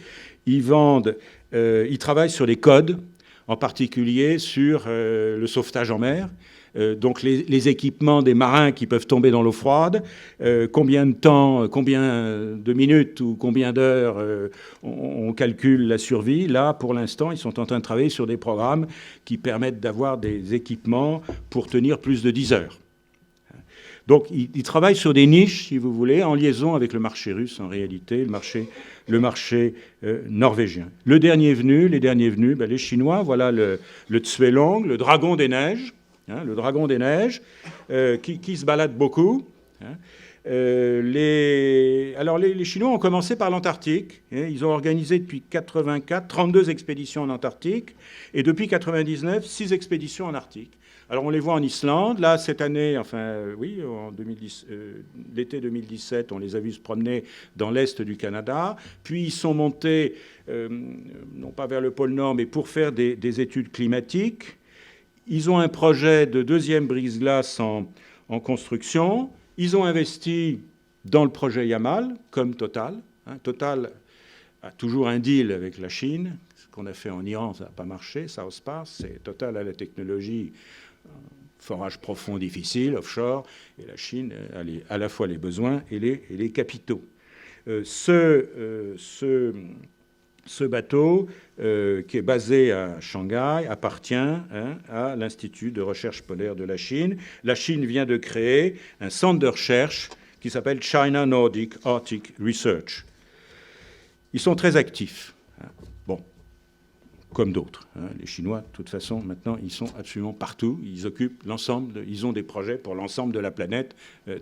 ils travaillent sur les codes, en particulier sur le sauvetage en mer. Donc les équipements des marins qui peuvent tomber dans l'eau froide, combien de temps, combien de minutes ou combien d'heures on calcule la survie. Là, pour l'instant, ils sont en train de travailler sur des programmes qui permettent d'avoir des équipements pour tenir plus de 10 heures. Donc ils travaillent sur des niches, si vous voulez, en liaison avec le marché russe, en réalité, le marché norvégien. Les derniers venus, les Chinois, voilà le Tsuelong, le dragon des neiges, le dragon des neiges, qui se balade beaucoup. Les Chinois ont commencé par l'Antarctique. Ils ont organisé depuis 1984 32 expéditions en Antarctique et depuis 1999 6 expéditions en Arctique. Alors on les voit en Islande. Là, cette année, en l'été 2017, on les a vus se promener dans l'est du Canada. Puis ils sont montés, non pas vers le pôle Nord, mais pour faire des études climatiques. Ils ont un projet de deuxième brise-glace en construction. Ils ont investi dans le projet Yamal, comme Total. Total a toujours un deal avec la Chine. Ce qu'on a fait en Iran, ça n'a pas marché, ça se passe. Total a la technologie, forage profond difficile, offshore, et la Chine a à la fois les besoins et les capitaux. Ce bateau, qui est basé à Shanghai, appartient à l'Institut de recherche polaire de la Chine. La Chine vient de créer un centre de recherche qui s'appelle China Nordic Arctic Research. Ils sont très actifs. Bon, comme d'autres. Les Chinois, de toute façon, maintenant, ils sont absolument partout. Ils occupent l'ensemble, ils ont des projets pour l'ensemble de la planète,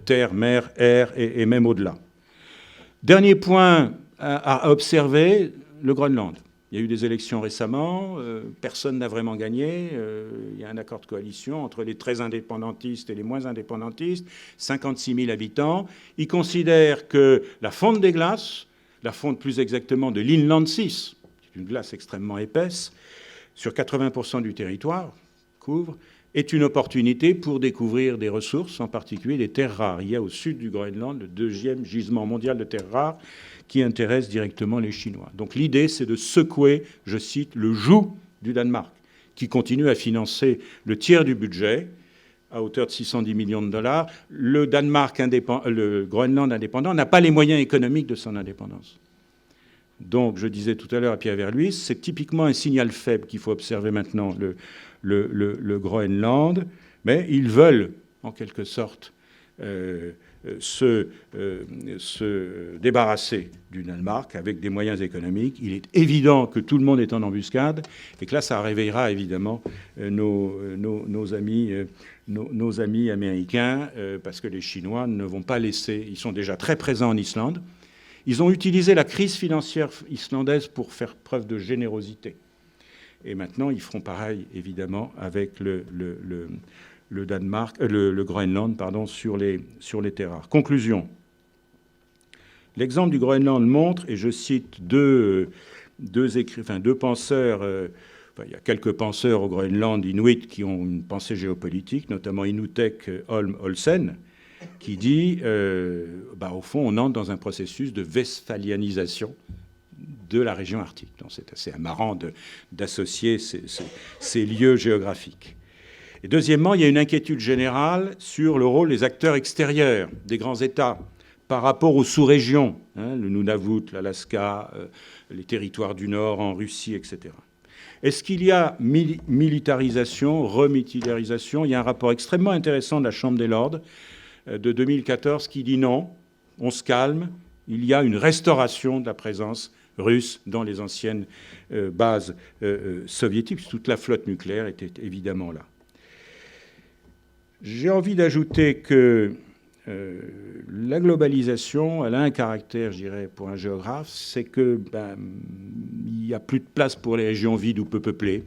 terre, mer, air et même au-delà. Dernier point à observer, le Groenland. Il y a eu des élections récemment, personne n'a vraiment gagné. Il y a un accord de coalition entre les très indépendantistes et les moins indépendantistes, 56 000 habitants. Ils considèrent que la fonte des glaces, la fonte plus exactement de l'Inland 6, une glace extrêmement épaisse, sur 80% du territoire, couvre, est une opportunité pour découvrir des ressources, en particulier des terres rares. Il y a au sud du Groenland le deuxième gisement mondial de terres rares qui intéresse directement les Chinois. Donc l'idée, c'est de secouer, je cite, le joug du Danemark, qui continue à financer le tiers du budget, à hauteur de 610 millions de dollars. Le Groenland indépendant n'a pas les moyens économiques de son indépendance. Donc, je disais tout à l'heure à Pierre Verluis, c'est typiquement un signal faible qu'il faut observer maintenant, le Groenland, mais ils veulent, en quelque sorte, se débarrasser du Danemark avec des moyens économiques. Il est évident que tout le monde est en embuscade et que là, ça réveillera évidemment nos amis américains parce que les Chinois ne vont pas laisser... Ils sont déjà très présents en Islande. Ils ont utilisé la crise financière islandaise pour faire preuve de générosité. Et maintenant, ils feront pareil, évidemment, avec le Groenland, sur les terres rares. Conclusion. L'exemple du Groenland montre, et je cite deux penseurs, il y a quelques penseurs au Groenland, Inuit, qui ont une pensée géopolitique, notamment Inutek Holm Olsen, qui dit, au fond, on entre dans un processus de westphalianisation de la région arctique. Donc c'est assez amarrant d'associer ces lieux géographiques. Et deuxièmement, il y a une inquiétude générale sur le rôle des acteurs extérieurs, des grands États, par rapport aux sous-régions, le Nunavut, l'Alaska, les territoires du Nord en Russie, etc. Est-ce qu'il y a militarisation, remilitarisation? Il y a un rapport extrêmement intéressant de la Chambre des Lords de 2014 qui dit non, on se calme, il y a une restauration de la présence russe dans les anciennes bases soviétiques. Toute la flotte nucléaire était évidemment là. J'ai envie d'ajouter que la globalisation, elle a un caractère, je dirais, pour un géographe, c'est que il n'y a plus de place pour les régions vides ou peu peuplées.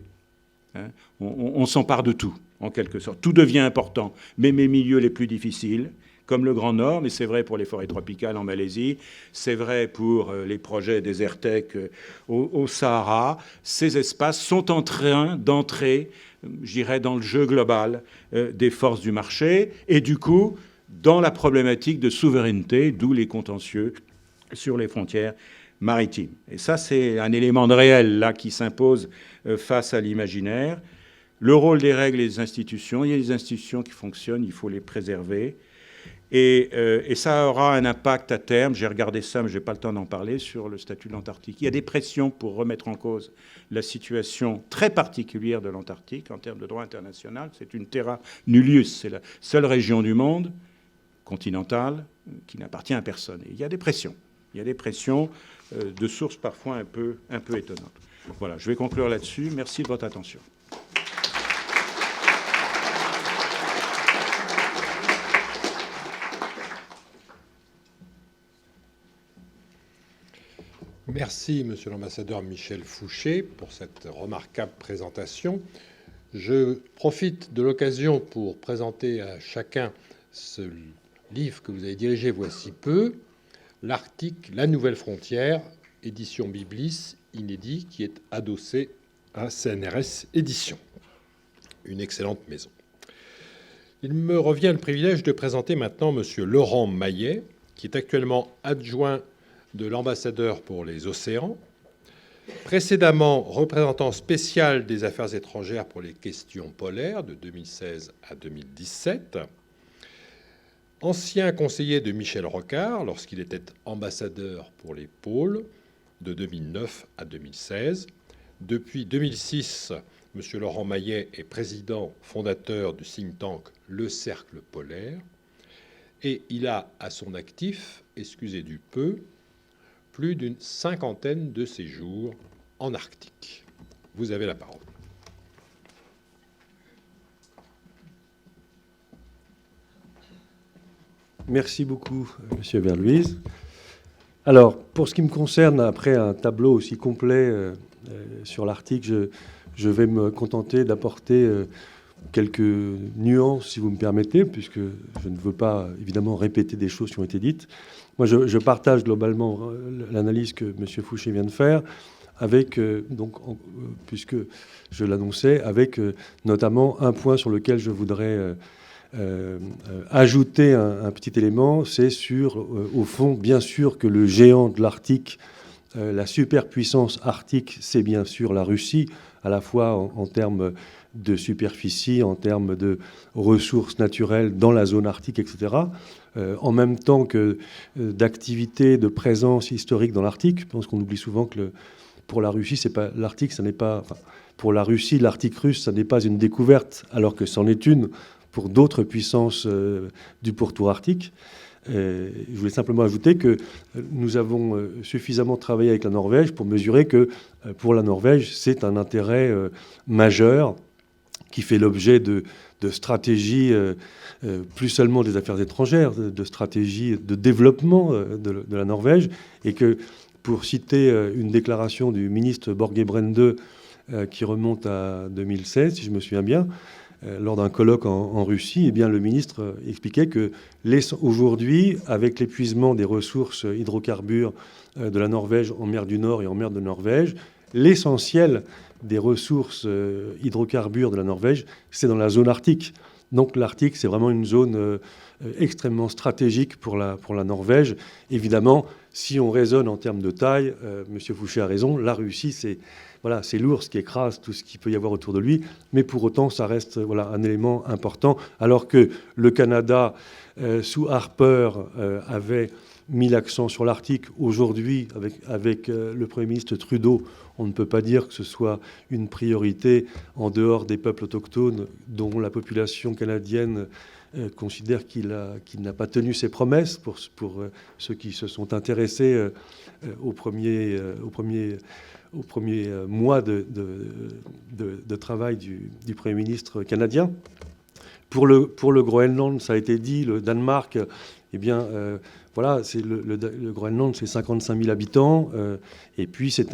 On s'empare de tout, en quelque sorte. Tout devient important, même les milieux les plus difficiles, comme le Grand Nord, mais c'est vrai pour les forêts tropicales en Malaisie, c'est vrai pour les projets Desertec au Sahara. Ces espaces sont en train d'entrer, je dirais, dans le jeu global des forces du marché, et du coup, dans la problématique de souveraineté, d'où les contentieux sur les frontières maritimes. Et ça, c'est un élément de réel, là, qui s'impose face à l'imaginaire. Le rôle des règles et des institutions, il y a des institutions qui fonctionnent, il faut les préserver. Et ça aura un impact à terme, j'ai regardé ça, mais je n'ai pas le temps d'en parler, sur le statut de l'Antarctique. Il y a des pressions pour remettre en cause la situation très particulière de l'Antarctique en termes de droit international. C'est une terra nullius, c'est la seule région du monde continentale qui n'appartient à personne. Et il y a des pressions. Il y a des pressions de sources parfois un peu étonnantes. Voilà, je vais conclure là-dessus. Merci de votre attention. Merci, Monsieur l'ambassadeur Michel Fouché, pour cette remarquable présentation. Je profite de l'occasion pour présenter à chacun ce livre que vous avez dirigé voici peu, l'Arctique, la nouvelle frontière, édition Biblis, inédit, qui est adossé à CNRS Éditions, une excellente maison. Il me revient le privilège de présenter maintenant Monsieur Laurent Maillet, qui est actuellement adjoint de l'ambassadeur pour les océans, précédemment représentant spécial des affaires étrangères pour les questions polaires de 2016 à 2017, ancien conseiller de Michel Rocard lorsqu'il était ambassadeur pour les pôles de 2009 à 2016. Depuis 2006, M. Laurent Maillet est président fondateur du think tank Le Cercle Polaire et il a à son actif, excusez du peu, plus d'une cinquantaine de séjours en Arctique. Vous avez la parole. Merci beaucoup, Monsieur Verluise. Alors, pour ce qui me concerne, après un tableau aussi complet sur l'Arctique, je vais me contenter d'apporter quelques nuances, si vous me permettez, puisque je ne veux pas, évidemment, répéter des choses qui ont été dites. Moi, je partage globalement l'analyse que M. Fouché vient de faire, avec, puisque je l'annonçais, avec notamment un point sur lequel je voudrais ajouter un petit élément, c'est sur, au fond, bien sûr que le géant de l'Arctique, la superpuissance arctique, c'est bien sûr la Russie, à la fois en termes de superficie, en termes de ressources naturelles dans la zone arctique, etc., en même temps que d'activités, de présence historique dans l'Arctique. Je pense qu'on oublie souvent que pour la Russie, c'est pas l'Arctique, ça n'est pas, enfin, pour la Russie, l'Arctique russe, ça n'est pas une découverte, alors que c'en est une pour d'autres puissances du pourtour arctique. Je voulais simplement ajouter que nous avons suffisamment travaillé avec la Norvège pour mesurer que pour la Norvège, c'est un intérêt majeur qui fait l'objet de stratégies, plus seulement des affaires étrangères, de stratégies de développement de la Norvège, et que, pour citer une déclaration du ministre Borge Brende qui remonte à 2016, si je me souviens bien, lors d'un colloque en Russie, eh bien, le ministre expliquait que aujourd'hui, avec l'épuisement des ressources hydrocarbures de la Norvège en mer du Nord et en mer de Norvège, l'essentiel des ressources hydrocarbures de la Norvège, c'est dans la zone arctique. Donc l'Arctique, c'est vraiment une zone extrêmement stratégique pour la Norvège. Évidemment, si on raisonne en termes de taille, M. Fouché a raison, la Russie, c'est l'ours qui écrase tout ce qu'il peut y avoir autour de lui, mais pour autant, ça reste un élément important, alors que le Canada, sous Harper, avait mis l'accent sur l'Arctique. Aujourd'hui, avec le Premier ministre Trudeau, on ne peut pas dire que ce soit une priorité en dehors des peuples autochtones dont la population canadienne considère qu'il n'a pas tenu ses promesses pour ceux qui se sont intéressés au premier mois de travail du Premier ministre canadien. Pour le Groenland, ça a été dit, le Danemark, eh bien, le Groenland, c'est 55 000 habitants, et puis c'est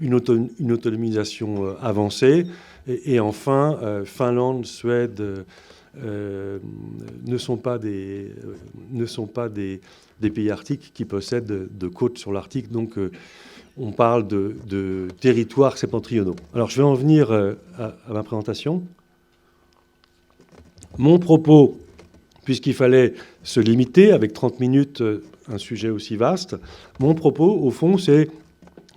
une autonomisation avancée. Et enfin, Finlande, Suède ne sont pas des pays arctiques qui possèdent de côtes sur l'Arctique. Donc, on parle de territoires septentrionaux. Alors, je vais en venir à ma présentation. Mon propos, puisqu'il fallait se limiter avec 30 minutes, un sujet aussi vaste, mon propos, au fond, c'est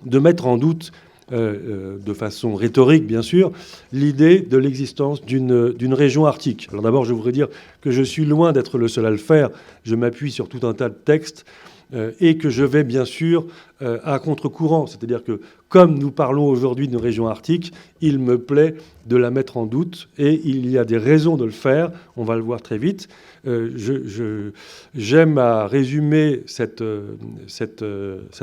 de mettre en doute, de façon rhétorique, bien sûr, l'idée de l'existence d'une région arctique. Alors d'abord, je voudrais dire que je suis loin d'être le seul à le faire. Je m'appuie sur tout un tas de textes et que je vais, bien sûr, à contre-courant. C'est-à-dire que, comme nous parlons aujourd'hui d'une région arctique, il me plaît de la mettre en doute et il y a des raisons de le faire. On va le voir très vite. J'aime à résumer cette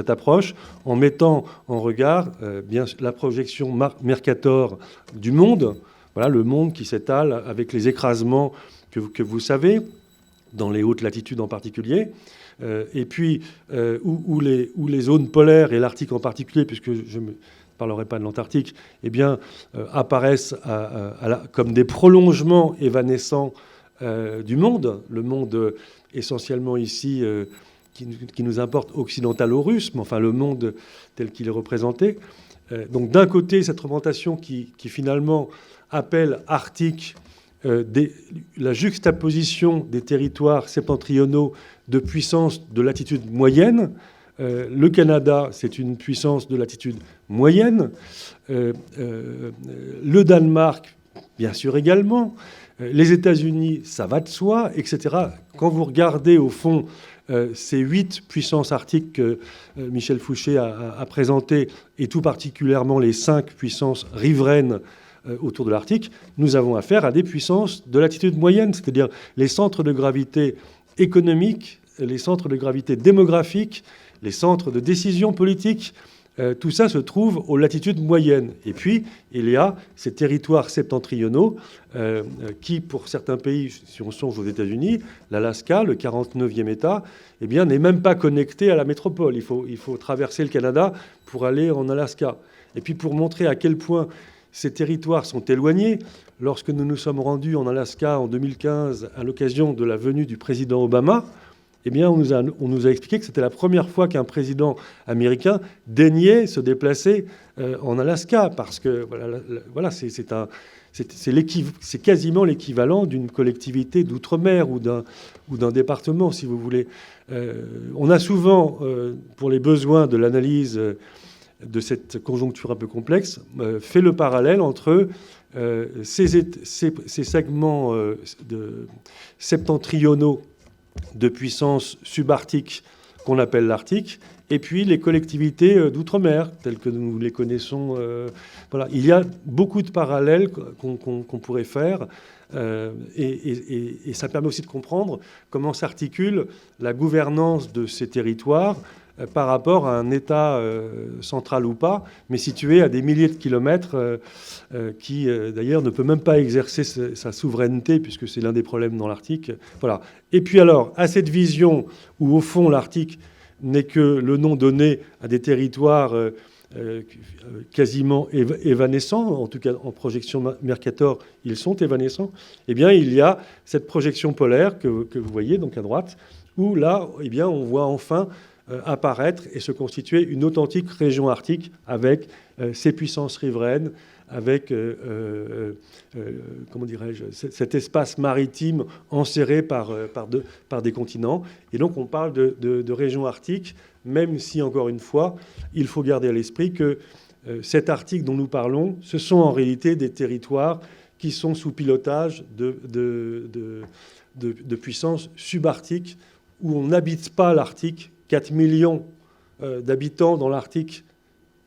approche en mettant en regard bien la projection Mercator du monde. Voilà, le monde qui s'étale avec les écrasements que vous savez, dans les hautes latitudes en particulier. et puis où les zones polaires, et l'Arctique en particulier, puisque je ne parlerai pas de l'Antarctique, eh bien, apparaissent comme des prolongements évanescents du monde, le monde essentiellement ici qui nous importe occidentalo-russe, mais enfin le monde tel qu'il est représenté. Donc d'un côté, cette représentation qui finalement appelle arctique la juxtaposition des territoires septentrionaux de puissance de latitude moyenne. Le Canada, c'est une puissance de latitude moyenne. Le Danemark, bien sûr également. Les États-Unis, ça va de soi, etc. Quand vous regardez au fond ces 8 puissances arctiques que Michel Fouché a présentées, et tout particulièrement les 5 puissances riveraines autour de l'Arctique, nous avons affaire à des puissances de latitude moyenne, c'est-à-dire les centres de gravité économiques, les centres de gravité démographiques, les centres de décision politique. Tout ça se trouve aux latitudes moyennes. Et puis, il y a ces territoires septentrionaux qui, pour certains pays, si on songe aux États-Unis, l'Alaska, le 49e État, eh bien, n'est même pas connecté à la métropole. Il faut traverser le Canada pour aller en Alaska. Et puis, pour montrer à quel point ces territoires sont éloignés, lorsque nous nous sommes rendus en Alaska en 2015 à l'occasion de la venue du président Obama, eh bien, on nous a expliqué que c'était la première fois qu'un président américain daignait se déplacer en Alaska, parce que voilà, c'est quasiment l'équivalent d'une collectivité d'outre-mer ou d'un département, si vous voulez. On a souvent, pour les besoins de l'analyse de cette conjoncture un peu complexe, fait le parallèle entre ces segments septentrionaux de puissance subarctique qu'on appelle l'Arctique, et puis les collectivités d'outre-mer, telles que nous les connaissons. Voilà. Il y a beaucoup de parallèles qu'on pourrait faire, et ça permet aussi de comprendre comment s'articule la gouvernance de ces territoires par rapport à un État central ou pas, mais situé à des milliers de kilomètres, qui d'ailleurs ne peut même pas exercer sa souveraineté, puisque c'est l'un des problèmes dans l'Arctique. Voilà. Et puis alors, à cette vision où au fond l'Arctique n'est que le nom donné à des territoires quasiment évanescents, en tout cas en projection Mercator, ils sont évanescents, eh bien il y a cette projection polaire que vous voyez donc à droite, où là, eh bien, on voit enfin apparaître et se constituer une authentique région arctique avec ses puissances riveraines, avec comment dirais-je, cet espace maritime enserré par des continents. Et donc on parle de région arctique, même si, encore une fois, il faut garder à l'esprit que cet Arctique dont nous parlons, ce sont en réalité des territoires qui sont sous pilotage de puissances subarctiques, où on n'habite pas l'Arctique. 4 millions d'habitants dans l'Arctique,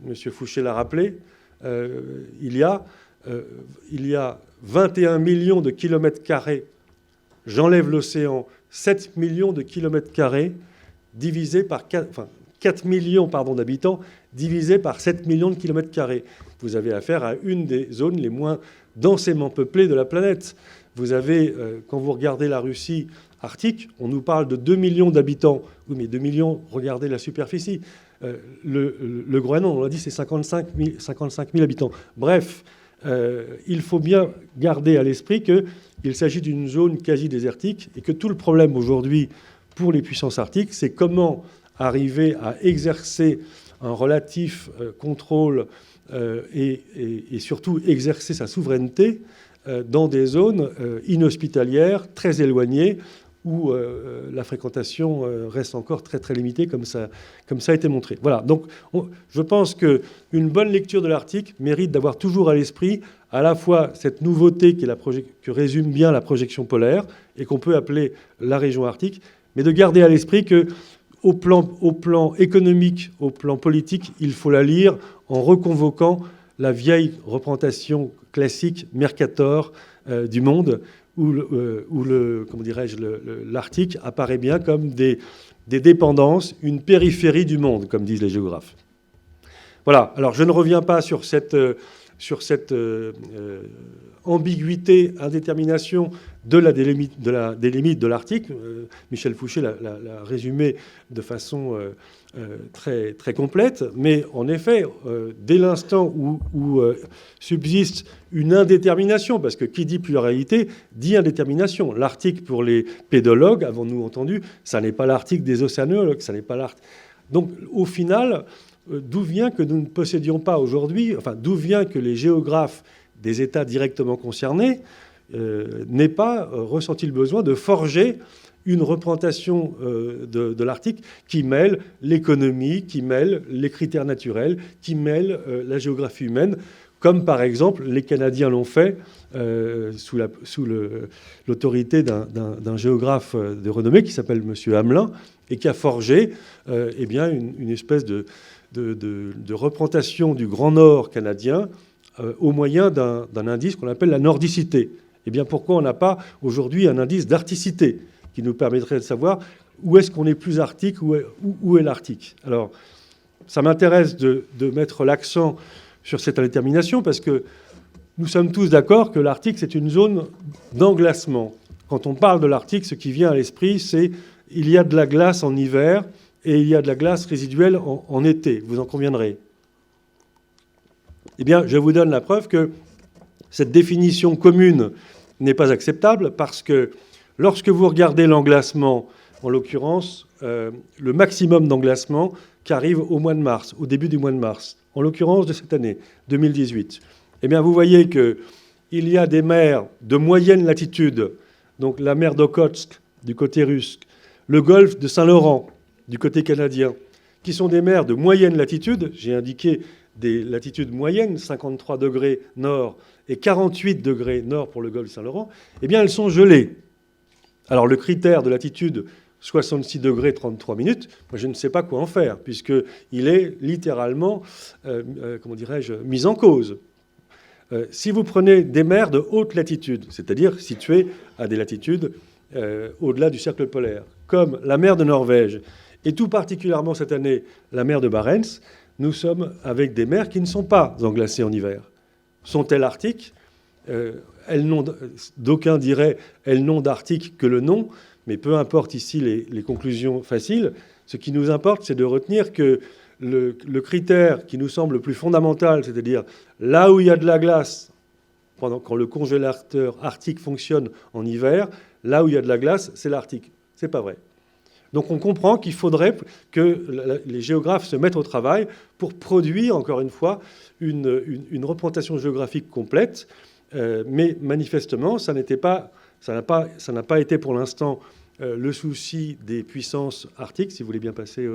M. Fouché l'a rappelé, il y a 21 millions de kilomètres carrés, j'enlève l'océan, 7 millions de kilomètres carrés divisés par 4 millions d'habitants divisés par 7 millions de kilomètres carrés. Vous avez affaire à une des zones les moins densément peuplées de la planète. Vous avez, quand vous regardez la Russie arctique, on nous parle de 2 millions d'habitants. Oui, mais 2 millions, regardez la superficie. Le Groenland, on l'a dit, c'est 55 000 habitants. Bref, il faut bien garder à l'esprit qu'il s'agit d'une zone quasi désertique et que tout le problème aujourd'hui pour les puissances arctiques, c'est comment arriver à exercer un relatif contrôle et surtout exercer sa souveraineté dans des zones inhospitalières, très éloignées, où la fréquentation reste encore très, très limitée, comme ça a été montré. Voilà, donc je pense qu'une bonne lecture de l'Arctique mérite d'avoir toujours à l'esprit à la fois cette nouveauté que résume bien la projection polaire, et qu'on peut appeler la région arctique, mais de garder à l'esprit qu'au plan économique, au plan politique, il faut la lire en reconvoquant la vieille représentation classique Mercator du monde, où l'Arctique apparaît bien comme des dépendances, une périphérie du monde, comme disent les géographes. Voilà, alors je ne reviens pas sur cette sur cette ambiguïté, indétermination des limites de l'Arctique. Michel Fouché l'a résumé de façon très, très complète. Mais en effet, dès l'instant où subsiste une indétermination, parce que qui dit pluralité dit indétermination. L'Arctique, pour les pédologues, avons-nous entendu, ça n'est pas l'Arctique des océanologues, ça n'est pas l'Arctique. Donc, au final, d'où vient que nous ne possédions pas aujourd'hui, enfin, d'où vient que les géographes des États directement concernés n'aient pas ressenti le besoin de forger une représentation de l'Arctique qui mêle l'économie, qui mêle les critères naturels, qui mêle la géographie humaine, comme par exemple les Canadiens l'ont fait sous l'autorité d'un géographe de renommée qui s'appelle M. Hamelin et qui a forgé eh bien, une espèce de représentation du Grand Nord canadien au moyen d'un indice qu'on appelle la nordicité. Eh bien, pourquoi on n'a pas aujourd'hui un indice d'arcticité qui nous permettrait de savoir où est-ce qu'on est plus arctique, où est l'Arctique? Alors, ça m'intéresse de mettre l'accent sur cette indétermination parce que nous sommes tous d'accord que l'Arctique, c'est une zone d'englacement. Quand on parle de l'Arctique, ce qui vient à l'esprit, c'est il y a de la glace en hiver et il y a de la glace résiduelle en été. Vous en conviendrez. Eh bien, je vous donne la preuve que cette définition commune n'est pas acceptable parce que lorsque vous regardez l'englacement, en l'occurrence, le maximum d'englacement qui arrive au mois de mars, au début du mois de mars, en l'occurrence de cette année, 2018, eh bien, vous voyez qu'il y a des mers de moyenne latitude, donc la mer d'Okhotsk du côté russe, le golfe de Saint-Laurent du côté canadien, qui sont des mers de moyenne latitude. J'ai indiqué des latitudes moyennes, 53 degrés nord et 48 degrés nord pour le golfe de Saint-Laurent, eh bien, elles sont gelées. Alors, le critère de latitude 66 degrés 33 minutes, moi, je ne sais pas quoi en faire, puisqu'il est littéralement, comment dirais-je, mis en cause. Si vous prenez des mers de haute latitude, c'est-à-dire situées à des latitudes au-delà du cercle polaire, comme la mer de Norvège, et tout particulièrement cette année la mer de Barents, nous sommes avec des mers qui ne sont pas englacées en hiver. Sont-elles arctiques? D'aucuns diraient elles n'ont d'Arctique que le nom, mais peu importe ici les conclusions faciles. Ce qui nous importe, c'est de retenir que le critère qui nous semble le plus fondamental, c'est-à-dire là où il y a de la glace, quand le congélateur arctique fonctionne en hiver, là où il y a de la glace, c'est l'Arctique. C'est pas vrai. Donc on comprend qu'il faudrait que les géographes se mettent au travail pour produire, encore une fois, une représentation géographique complète. Mais manifestement, ça n'a pas été pour l'instant le souci des puissances arctiques, si vous voulez bien passer.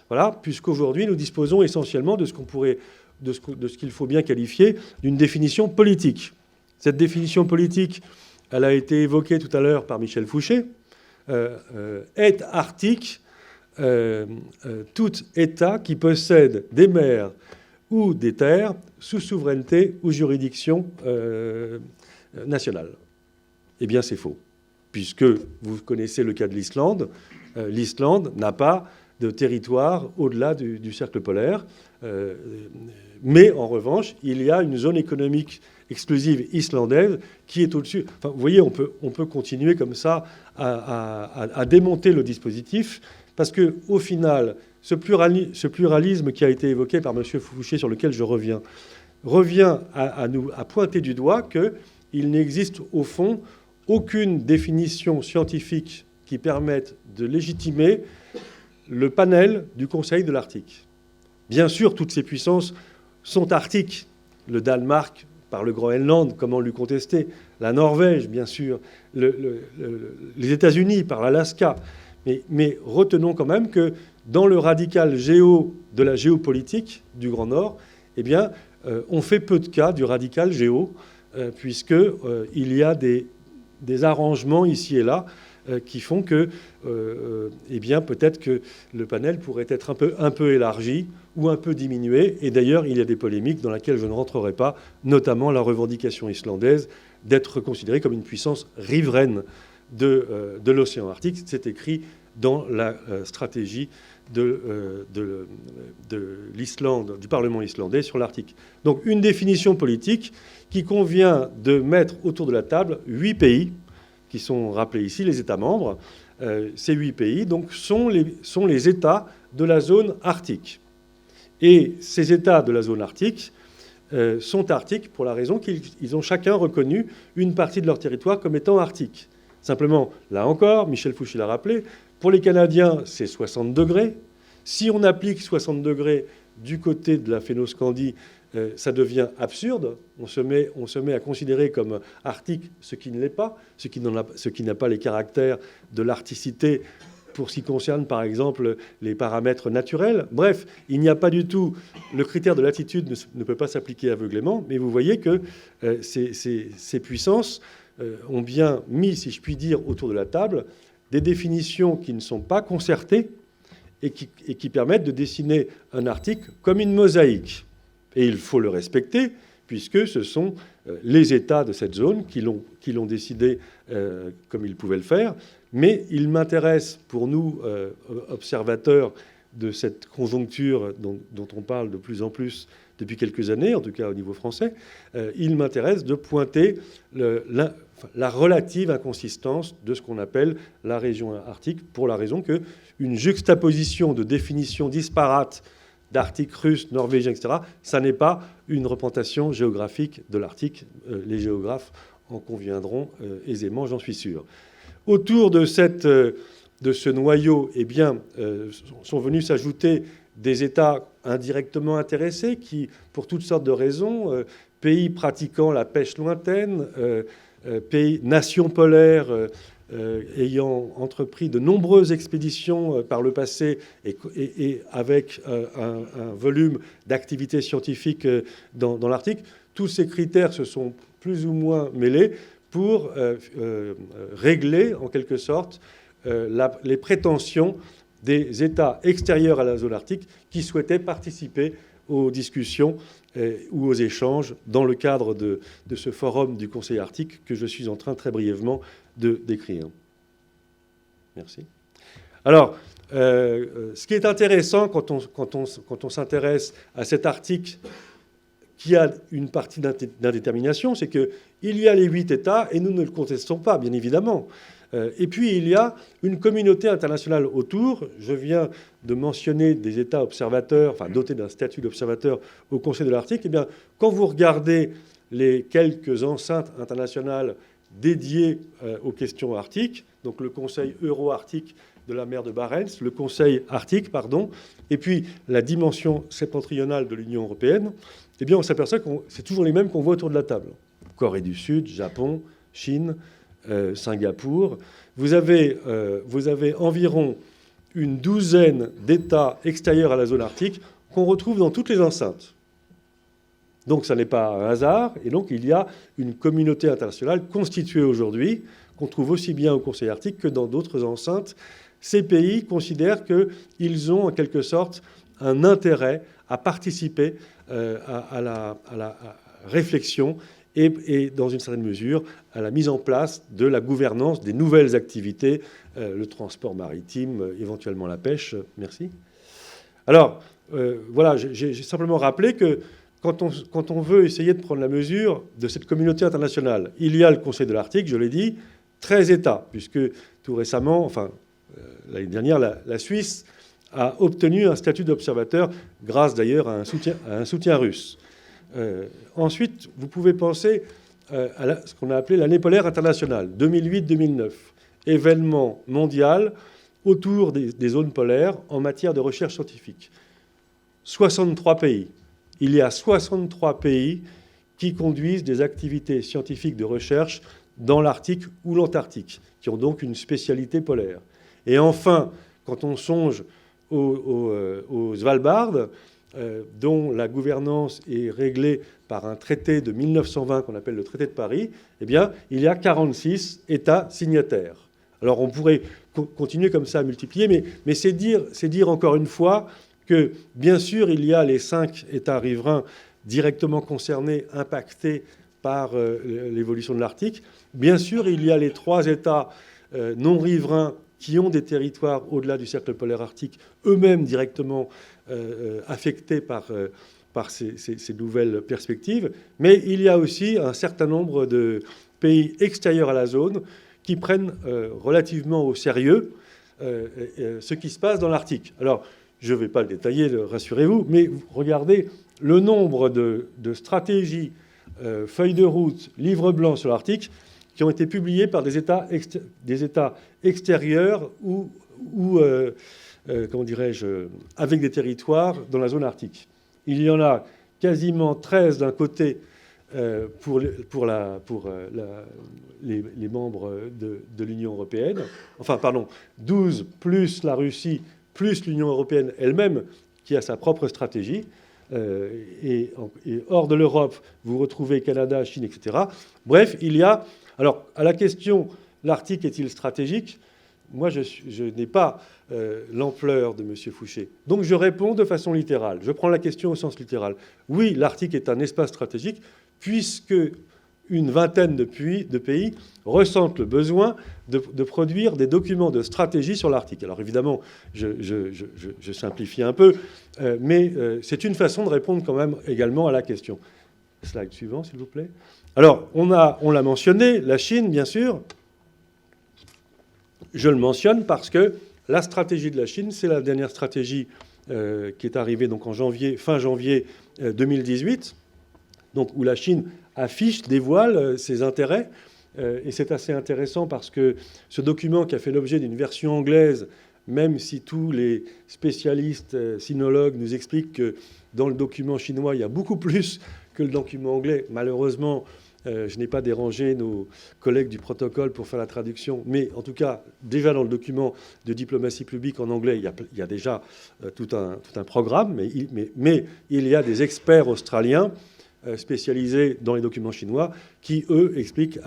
Voilà, puisqu'aujourd'hui, nous disposons essentiellement de ce qu'il faut bien qualifier d'une définition politique. Cette définition politique, elle a été évoquée tout à l'heure par Michel Fouché. Est arctique tout État qui possède des mers ou des terres sous souveraineté ou juridiction nationale. Eh bien, c'est faux, puisque vous connaissez le cas de l'Islande. L'Islande n'a pas de territoire au-delà du cercle polaire, mais en revanche, il y a une zone économique exclusive islandaise qui est au-dessus. Enfin, vous voyez, on peut continuer comme ça à démonter le dispositif, parce qu'au final, ce pluralisme qui a été évoqué par M. Fouché, sur lequel je reviens, revient à pointer du doigt qu'il n'existe au fond aucune définition scientifique qui permette de légitimer le panel du Conseil de l'Arctique. Bien sûr, toutes ces puissances sont arctiques. Le Danemark par le Groenland, comment lui contester? La Norvège, bien sûr. Les États-Unis par l'Alaska. Mais retenons quand même que dans le radical de la géopolitique du Grand Nord, eh bien, on fait peu de cas du radical géo, puisqu'il y a des arrangements ici et là qui font que, eh bien, peut-être que le panel pourrait être un peu élargi ou un peu diminué. Et d'ailleurs, il y a des polémiques dans lesquelles je ne rentrerai pas, notamment la revendication islandaise d'être considérée comme une puissance riveraine de l'océan Arctique. C'est écrit dans la stratégie l'Islande, du Parlement islandais sur l'Arctique. Donc une définition politique qui convient de mettre autour de la table 8 pays, qui sont rappelés ici, les États membres. Ces 8 pays donc, sont les États de la zone arctique. Et ces États de la zone arctique sont arctiques pour la raison qu'ils ont chacun reconnu une partie de leur territoire comme étant arctique. Simplement, là encore, Michel Fouché l'a rappelé, pour les Canadiens, c'est 60 degrés. Si on applique 60 degrés du côté de la Phénoscandie, ça devient absurde. On se met à considérer comme arctique ce qui ne l'est pas, ce qui n'a pas les caractères de l'arcticité pour ce qui concerne, par exemple, les paramètres naturels. Bref, il n'y a pas du tout... Le critère de latitude ne peut pas s'appliquer aveuglément, mais vous voyez que ces puissances ont bien mis, si je puis dire, autour de la table des définitions qui ne sont pas concertées et qui permettent de dessiner un Arctique comme une mosaïque. Et il faut le respecter, puisque ce sont les États de cette zone qui l'ont décidé comme ils pouvaient le faire. Mais il m'intéresse, pour nous, observateurs de cette conjoncture dont on parle de plus en plus depuis quelques années, en tout cas au niveau français, il m'intéresse de pointer la relative inconsistance de ce qu'on appelle la région arctique, pour la raison qu'une juxtaposition de définitions disparates d'Arctique russe, norvégien, etc., ça n'est pas une représentation géographique de l'Arctique. Les géographes en conviendront aisément, j'en suis sûr. Autour de ce noyau, eh bien, sont venus s'ajouter des États indirectement intéressés qui, pour toutes sortes de raisons, pays pratiquant la pêche lointaine, nations polaires ayant entrepris de nombreuses expéditions par le passé et avec un volume d'activité scientifique dans l'Arctique, tous ces critères se sont plus ou moins mêlés pour régler, en quelque sorte, les prétentions des États extérieurs à la zone arctique qui souhaitaient participer aux discussions ou aux échanges dans le cadre de ce forum du Conseil arctique que je suis en train très brièvement de décrire. Merci. Alors, ce qui est intéressant quand on s'intéresse à cet Arctique qui a une partie d'indétermination, c'est qu'il y a les 8 États, et nous ne le contestons pas, bien évidemment. Et puis, il y a une communauté internationale autour. Je viens de mentionner des États observateurs, enfin dotés d'un statut d'observateur au Conseil de l'Arctique. Eh bien, quand vous regardez les quelques enceintes internationales dédiées aux questions arctiques, donc le Conseil euro-arctique de la mer de Barents, le Conseil arctique, pardon, et puis la dimension septentrionale de l'Union européenne, eh bien, on s'aperçoit que c'est toujours les mêmes qu'on voit autour de la table. Corée du Sud, Japon, Chine, Singapour. Vous avez environ une douzaine d'États extérieurs à la zone arctique qu'on retrouve dans toutes les enceintes. Donc, ça n'est pas un hasard. Et donc, il y a une communauté internationale constituée aujourd'hui, qu'on trouve aussi bien au Conseil arctique que dans d'autres enceintes. Ces pays considèrent qu'ils ont, en quelque sorte, un intérêt à participer à la réflexion et, dans une certaine mesure, à la mise en place de la gouvernance des nouvelles activités, le transport maritime, éventuellement la pêche. Merci. Alors, voilà, j'ai simplement rappelé que quand on veut essayer de prendre la mesure de cette communauté internationale, il y a le Conseil de l'Arctique, je l'ai dit, 13 États, puisque tout récemment, enfin, l'année dernière, la Suisse a obtenu un statut d'observateur, grâce d'ailleurs à un soutien russe. Ensuite, vous pouvez penser à ce qu'on a appelé l'année polaire internationale, 2008-2009, événement mondial autour des zones polaires en matière de recherche scientifique. 63 pays. Il y a 63 pays qui conduisent des activités scientifiques de recherche dans l'Arctique ou l'Antarctique, qui ont donc une spécialité polaire. Et enfin, quand on songe au Svalbard, dont la gouvernance est réglée par un traité de 1920 qu'on appelle le traité de Paris, eh bien, il y a 46 États signataires. Alors, on pourrait continuer comme ça à multiplier, mais c'est dire encore une fois que, bien sûr, il y a les 5 États riverains directement concernés, impactés par l'évolution de l'Arctique. Bien sûr, il y a les 3 États non riverains qui ont des territoires au-delà du cercle polaire arctique, eux-mêmes directement affectés par ces nouvelles perspectives. Mais il y a aussi un certain nombre de pays extérieurs à la zone qui prennent relativement au sérieux ce qui se passe dans l'Arctique. Alors, je ne vais pas le détailler, rassurez-vous, mais regardez le nombre de stratégies, feuilles de route, livres blancs sur l'Arctique qui ont été publiés par des États extérieurs ou comment dirais-je, avec des territoires dans la zone arctique. Il y en a quasiment 13 d'un côté pour les membres de l'Union européenne, enfin, pardon, 12 plus la Russie, plus l'Union européenne elle-même, qui a sa propre stratégie. Et hors de l'Europe, vous retrouvez Canada, Chine, etc. Bref, il y a... Alors, à la question, l'Arctique est-il stratégique ? Moi, je n'ai pas l'ampleur de M. Fouché. Donc, je réponds de façon littérale. Je prends la question au sens littéral. Oui, l'Arctique est un espace stratégique, puisque une vingtaine de pays ressentent le besoin de produire des documents de stratégie sur l'Arctique. Alors, évidemment, je simplifie un peu, mais c'est une façon de répondre quand même également à la question. Slide suivant, s'il vous plaît. Alors, on l'a mentionné, la Chine, bien sûr. Je le mentionne parce que la stratégie de la Chine, c'est la dernière stratégie qui est arrivée donc fin janvier 2018, donc où la Chine affiche, dévoile ses intérêts. Et c'est assez intéressant parce que ce document qui a fait l'objet d'une version anglaise, même si tous les spécialistes sinologues nous expliquent que dans le document chinois, il y a beaucoup plus que le document anglais, malheureusement, je n'ai pas dérangé nos collègues du protocole pour faire la traduction, mais en tout cas, déjà dans le document de diplomatie publique en anglais, il y a déjà tout un programme, mais il y a des experts australiens spécialisés dans les documents chinois qui, eux, expliquent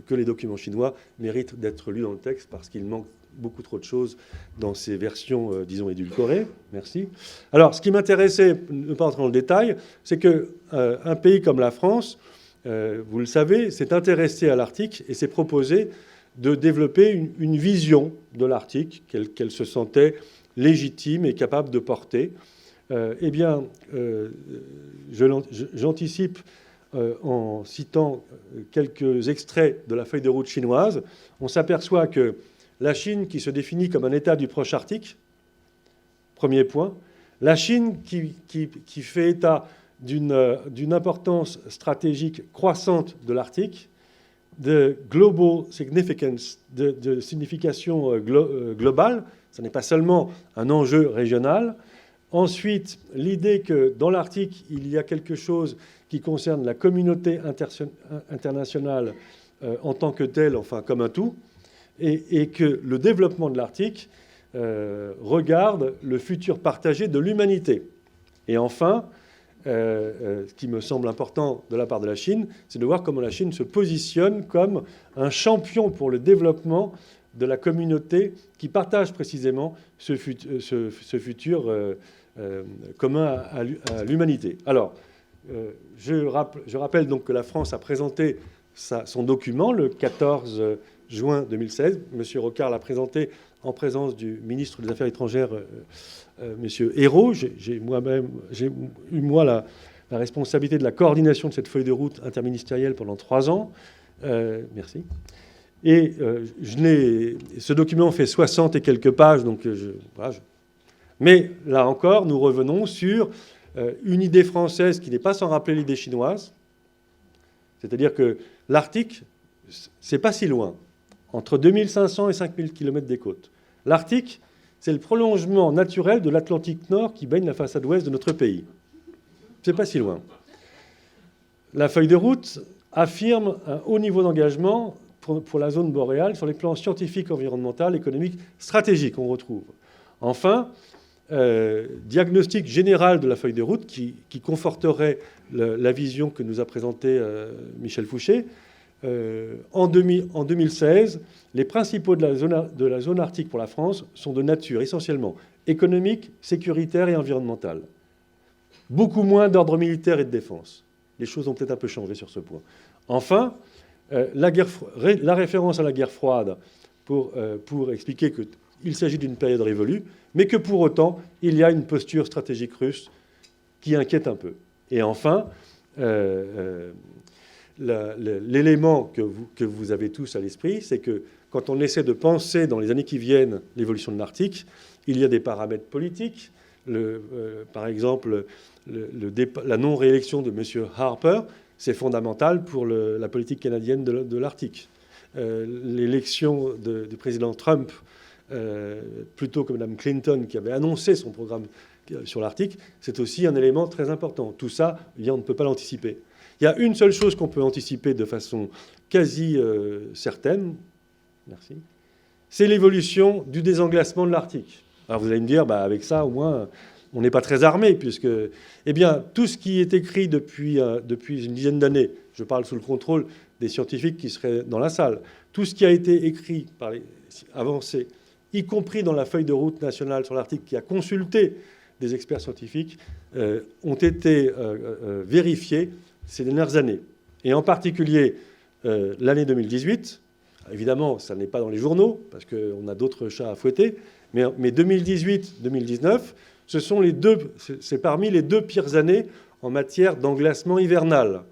que les documents chinois méritent d'être lus dans le texte parce qu'il manque beaucoup trop de choses dans ces versions, disons, édulcorées. Merci. Alors, ce qui m'intéressait, ne pas entrer dans le détail, c'est qu'un pays comme la France, vous le savez, s'est intéressé à l'Arctique et s'est proposé de développer une vision de l'Arctique qu'elle se sentait légitime et capable de porter. Eh bien, j'anticipe en citant quelques extraits de la feuille de route chinoise. On s'aperçoit que la Chine, qui se définit comme un État du proche Arctique, premier point, la Chine qui fait état d'une importance stratégique croissante de l'Arctique, de global significance, de signification globale, ce n'est pas seulement un enjeu régional. Ensuite, l'idée que dans l'Arctique, il y a quelque chose qui concerne la communauté internationale en tant que telle, enfin comme un tout, et que le développement de l'Arctique regarde le futur partagé de l'humanité. Et enfin, ce qui me semble important de la part de la Chine, c'est de voir comment la Chine se positionne comme un champion pour le développement de la communauté qui partage précisément ce futur commun à l'humanité. Alors, je rappelle donc que la France a présenté son document le 14 juin 2016. Monsieur Rocard l'a présenté en présence du ministre des Affaires étrangères, Monsieur Ayrault. J'ai eu, moi, la responsabilité de la coordination de cette feuille de route interministérielle pendant 3 ans. Merci. Et ce document fait 60 et quelques pages, donc mais là encore, nous revenons sur une idée française qui n'est pas sans rappeler l'idée chinoise. C'est-à-dire que l'Arctique, c'est pas si loin, entre 2500 et 5000 km des côtes. L'Arctique, c'est le prolongement naturel de l'Atlantique Nord qui baigne la façade ouest de notre pays. C'est pas si loin. La feuille de route affirme un haut niveau d'engagement pour la zone boréale sur les plans scientifiques, environnemental, économique, stratégique, on retrouve. Enfin, diagnostic général de la feuille de route qui conforterait la vision que nous a présentée Michel Fouché. En 2016, les principaux de la zone arctique pour la France sont de nature essentiellement économique, sécuritaire et environnementale. Beaucoup moins d'ordre militaire et de défense. Les choses ont peut-être un peu changé sur ce point. Enfin, la référence à la guerre froide pour expliquer que il s'agit d'une période révolue, mais que pour autant, il y a une posture stratégique russe qui inquiète un peu. Et enfin, l'élément que vous avez tous à l'esprit, c'est que quand on essaie de penser dans les années qui viennent l'évolution de l'Arctique, il y a des paramètres politiques. Par exemple, la non-réélection de M. Harper, c'est fondamental pour la politique canadienne de l'Arctique. L'élection du président Trump, plutôt que Mme Clinton, qui avait annoncé son programme sur l'Arctique, c'est aussi un élément très important. Tout ça, on ne peut pas l'anticiper. Il y a une seule chose qu'on peut anticiper de façon quasi certaine, merci, c'est l'évolution du désenglacement de l'Arctique. Alors vous allez me dire, avec ça, au moins, on n'est pas très armé, puisque tout ce qui est écrit depuis une dizaine d'années, je parle sous le contrôle des scientifiques qui seraient dans la salle, tout ce qui a été écrit par les avancés, y compris dans la feuille de route nationale sur l'Arctique, qui a consulté des experts scientifiques, ont été vérifiés ces dernières années. Et en particulier, l'année 2018, évidemment, ça n'est pas dans les journaux, parce qu'on a d'autres chats à fouetter, mais 2018-2019, c'est parmi les 2 pires années en matière d'englacement hivernal.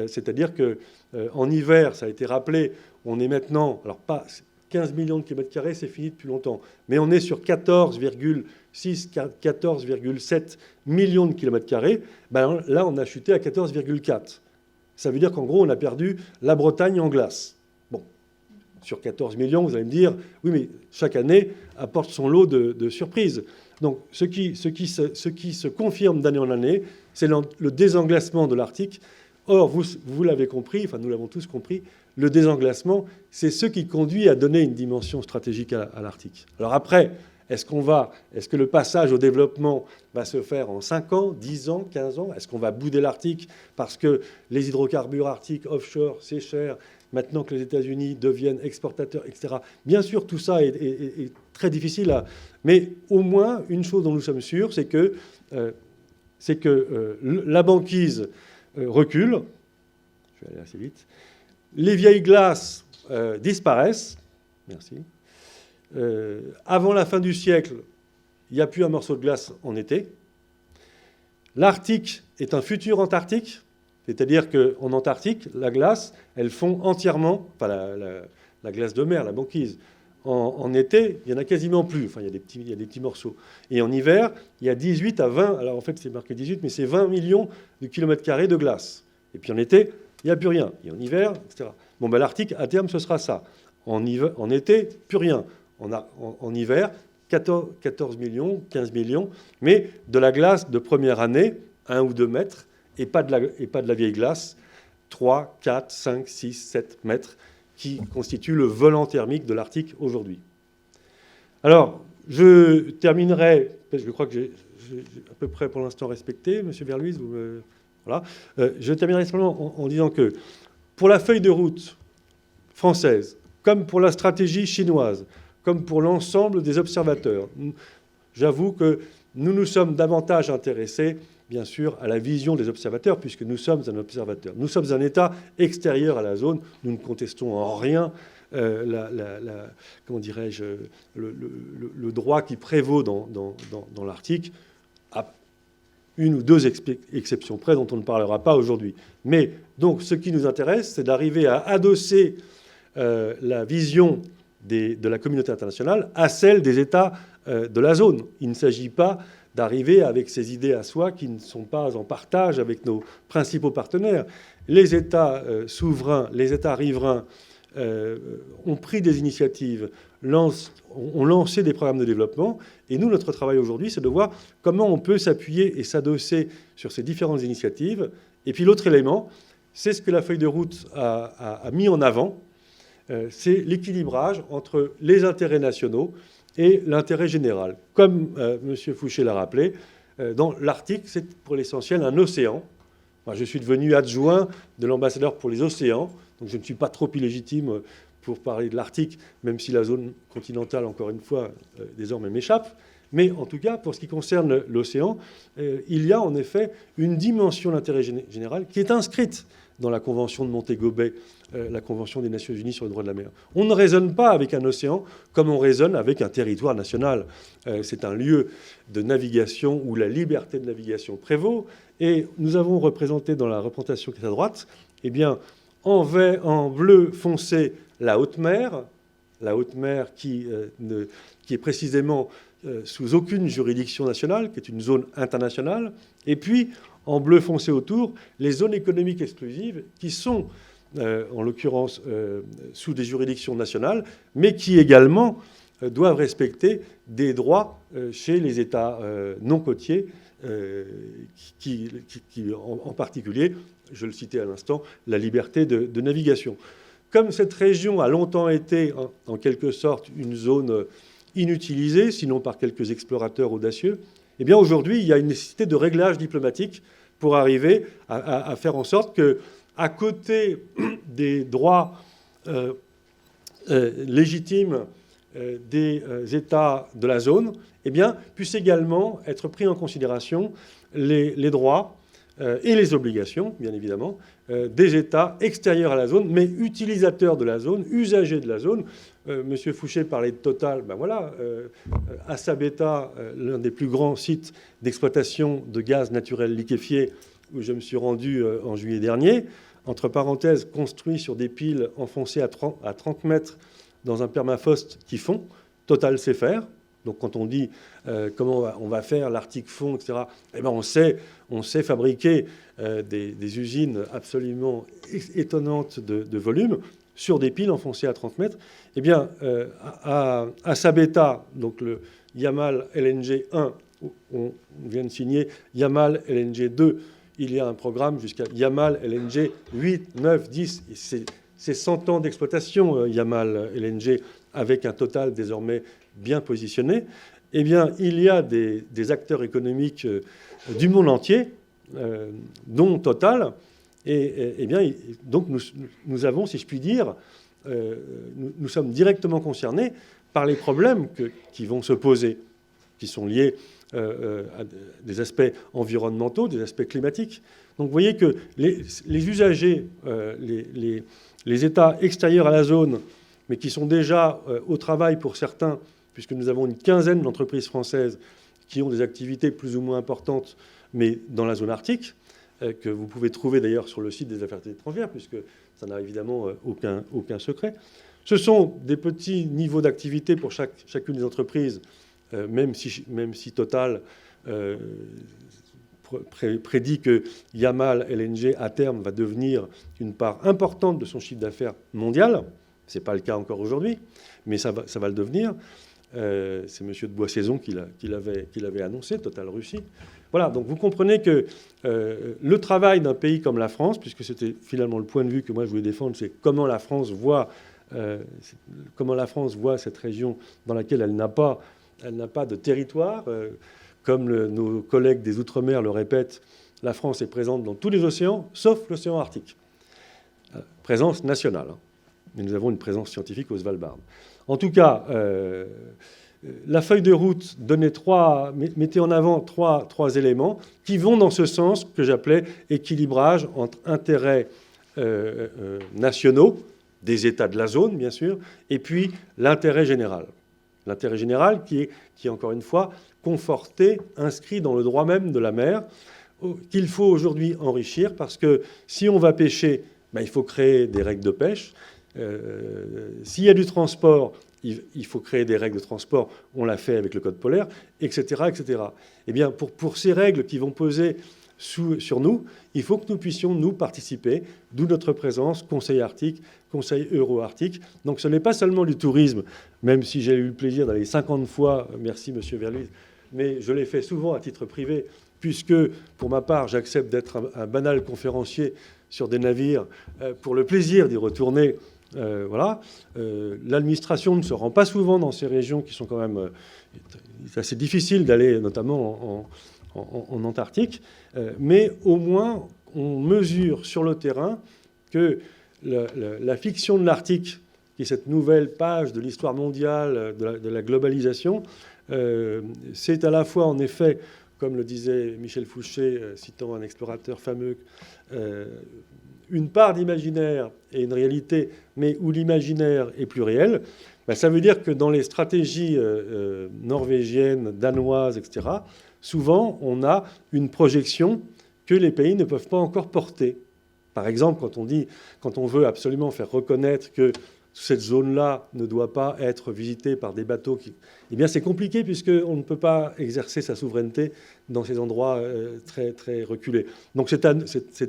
C'est-à-dire qu'en hiver, ça a été rappelé, on est maintenant, alors pas 15 millions de kilomètres carrés, c'est fini depuis longtemps, mais on est sur 14,6, 14,7 millions de kilomètres carrés. Là, on a chuté à 14,4. Ça veut dire qu'en gros, on a perdu la Bretagne en glace. Bon, sur 14 millions, vous allez me dire, oui, mais chaque année apporte son lot de surprises. Donc, ce qui se confirme d'année en année, c'est le désenglacement de l'Arctique. Or, vous l'avez compris, enfin nous l'avons tous compris, le désenglacement, c'est ce qui conduit à donner une dimension stratégique à l'Arctique. Alors après, est-ce que le passage au développement va se faire en 5 ans, 10 ans, 15 ans? Est-ce qu'on va bouder l'Arctique parce que les hydrocarbures arctiques offshore, c'est cher, maintenant que les États-Unis deviennent exportateurs, etc. Bien sûr, tout ça est très difficile Mais au moins, une chose dont nous sommes sûrs, c'est que la banquise recule. Je vais aller assez vite. Les vieilles glaces disparaissent. Merci. Avant la fin du siècle, il n'y a plus un morceau de glace en été. L'Arctique est un futur Antarctique, c'est-à-dire qu'en Antarctique, la glace, elle fond entièrement, enfin la glace de mer, la banquise. En été, il n'y en a quasiment plus. Enfin, il y a des petits morceaux. Et en hiver, il y a 18 à 20, alors en fait c'est marqué 18, mais c'est 20 millions de kilomètres carrés de glace. Et puis en été, il n'y a plus rien. Et en hiver, etc. Bon, l'Arctique, à terme, ce sera ça. En été, plus rien. En hiver, 14 millions, 15 millions, mais de la glace de première année, 1 ou 2 mètres, et pas de la vieille glace, 3, 4, 5, 6, 7 mètres, qui constitue le volant thermique de l'Arctique aujourd'hui. Alors, je terminerai, parce que je crois que j'ai à peu près pour l'instant respecté, M. Verluys, voilà. Je terminerai simplement en disant que pour la feuille de route française, comme pour la stratégie chinoise, comme pour l'ensemble des observateurs, j'avoue que nous sommes davantage intéressés, bien sûr, à la vision des observateurs, puisque nous sommes un observateur. Nous sommes un État extérieur à la zone. Nous ne contestons en rien comment dirais-je, le droit qui prévaut dans l'Arctique, à une ou deux exceptions près dont on ne parlera pas aujourd'hui. Mais donc, ce qui nous intéresse, c'est d'arriver à adosser la vision de la communauté internationale à celle des États de la zone. Il ne s'agit pas d'arriver avec ces idées à soi qui ne sont pas en partage avec nos principaux partenaires. Les États souverains, les États riverains ont pris des initiatives, ont lancé des programmes de développement. Et nous, notre travail aujourd'hui, c'est de voir comment on peut s'appuyer et s'adosser sur ces différentes initiatives. Et puis l'autre élément, c'est ce que la feuille de route a mis en avant, c'est l'équilibrage entre les intérêts nationaux et l'intérêt général. Comme M. Fouché l'a rappelé, dans l'Arctique, c'est pour l'essentiel un océan. Moi, je suis devenu adjoint de l'ambassadeur pour les océans, donc je ne suis pas trop illégitime pour parler de l'Arctique, même si la zone continentale, encore une fois, désormais m'échappe. Mais en tout cas, pour ce qui concerne l'océan, il y a en effet une dimension d'intérêt général qui est inscrite dans la Convention de Montego Bay, la Convention des Nations Unies sur les droits de la mer. On ne raisonne pas avec un océan comme on raisonne avec un territoire national. C'est un lieu de navigation où la liberté de navigation prévaut. Et nous avons représenté dans la représentation qui est à droite, eh bien, en bleu foncé, la haute mer qui est précisément sous aucune juridiction nationale, qui est une zone internationale, et puis en bleu foncé autour, les zones économiques exclusives qui sont, en l'occurrence, sous des juridictions nationales, mais qui également doivent respecter des droits chez les États non côtiers, en particulier, je le citais à l'instant, la liberté de navigation. Comme cette région a longtemps été, en quelque sorte, une zone inutilisée, sinon par quelques explorateurs audacieux, eh bien aujourd'hui, il y a une nécessité de réglage diplomatique pour arriver à faire en sorte que, à côté des droits légitimes des États de la zone, eh bien, puissent également être pris en considération les droits et les obligations, bien évidemment, des États extérieurs à la zone, mais utilisateurs de la zone, usagers de la zone. Monsieur Fouché parlait de Total. Ben voilà, Assabeta, l'un des plus grands sites d'exploitation de gaz naturel liquéfié, où je me suis rendu en juillet dernier, entre parenthèses, construit sur des piles enfoncées à 30 mètres dans un permafrost qui fond. Total sait faire. Donc quand on dit comment on va faire l'Arctique fond, etc., eh ben on sait fabriquer des usines absolument étonnantes de volume sur des piles enfoncées à 30 mètres. Eh bien, à Sabeta, donc le Yamal LNG 1, on vient de signer Yamal LNG 2, il y a un programme jusqu'à Yamal LNG 8, 9, 10. C'est 100 ans d'exploitation, Yamal LNG, avec un Total désormais bien positionné. Eh bien, il y a des acteurs économiques du monde entier, dont Total. Et bien, donc nous avons, si je puis dire, nous sommes directement concernés par les problèmes qui vont se poser, qui sont liés à des aspects environnementaux, des aspects climatiques. Donc vous voyez que les usagers, les États extérieurs à la zone, mais qui sont déjà au travail pour certains, puisque nous avons une quinzaine d'entreprises françaises qui ont des activités plus ou moins importantes, mais dans la zone arctique, que vous pouvez trouver d'ailleurs sur le site des Affaires étrangères, puisque ça n'a évidemment aucun secret. Ce sont des petits niveaux d'activité pour chacune des entreprises, même si Total prédit que Yamal LNG, à terme, va devenir une part importante de son chiffre d'affaires mondial. Ce n'est pas le cas encore aujourd'hui, mais ça va le devenir. C'est M. de Boissaison qui l'avait annoncé, Total Russie. Voilà, donc vous comprenez que le travail d'un pays comme la France, puisque c'était finalement le point de vue que moi je voulais défendre, c'est comment la France voit cette région dans laquelle elle n'a pas de territoire. Comme nos collègues des Outre-mer le répètent, la France est présente dans tous les océans, sauf l'océan Arctique. Présence nationale, hein. Mais nous avons une présence scientifique au Svalbard. En tout cas, la feuille de route mettait en avant trois éléments qui vont dans ce sens que j'appelais équilibrage entre intérêts nationaux, des États de la zone, bien sûr, et puis l'intérêt général. L'intérêt général qui est, encore une fois, conforté, inscrit dans le droit même de la mer, qu'il faut aujourd'hui enrichir, parce que si on va pêcher, ben, il faut créer des règles de pêche. S'il y a du transport, il faut créer des règles de transport. On l'a fait avec le code polaire, etc., etc. Eh bien, pour ces règles qui vont peser sur nous, il faut que nous puissions, nous, participer, d'où notre présence, Conseil Arctique, Conseil Euro-Arctique. Donc ce n'est pas seulement du tourisme, même si j'ai eu le plaisir d'aller 50 fois, merci Monsieur Verluise, mais je l'ai fait souvent à titre privé, puisque, pour ma part, j'accepte d'être un banal conférencier sur des navires pour le plaisir d'y retourner. Voilà. L'administration ne se rend pas souvent dans ces régions qui sont quand même assez difficiles d'aller, notamment en Antarctique, mais au moins on mesure sur le terrain que la fiction de l'Arctique, qui est cette nouvelle page de l'histoire mondiale, de la globalisation, c'est à la fois en effet comme le disait Michel Fouché, citant un explorateur fameux, une part d'imaginaire et une réalité, mais où l'imaginaire est plus réel, ben, ça veut dire que dans les stratégies norvégiennes, danoises, etc., souvent, on a une projection que les pays ne peuvent pas encore porter. Par exemple, quand on veut absolument faire reconnaître que cette zone-là ne doit pas être visitée par des bateaux qui... Eh bien, c'est compliqué puisqu'on ne peut pas exercer sa souveraineté dans ces endroits très, très reculés. Donc, c'est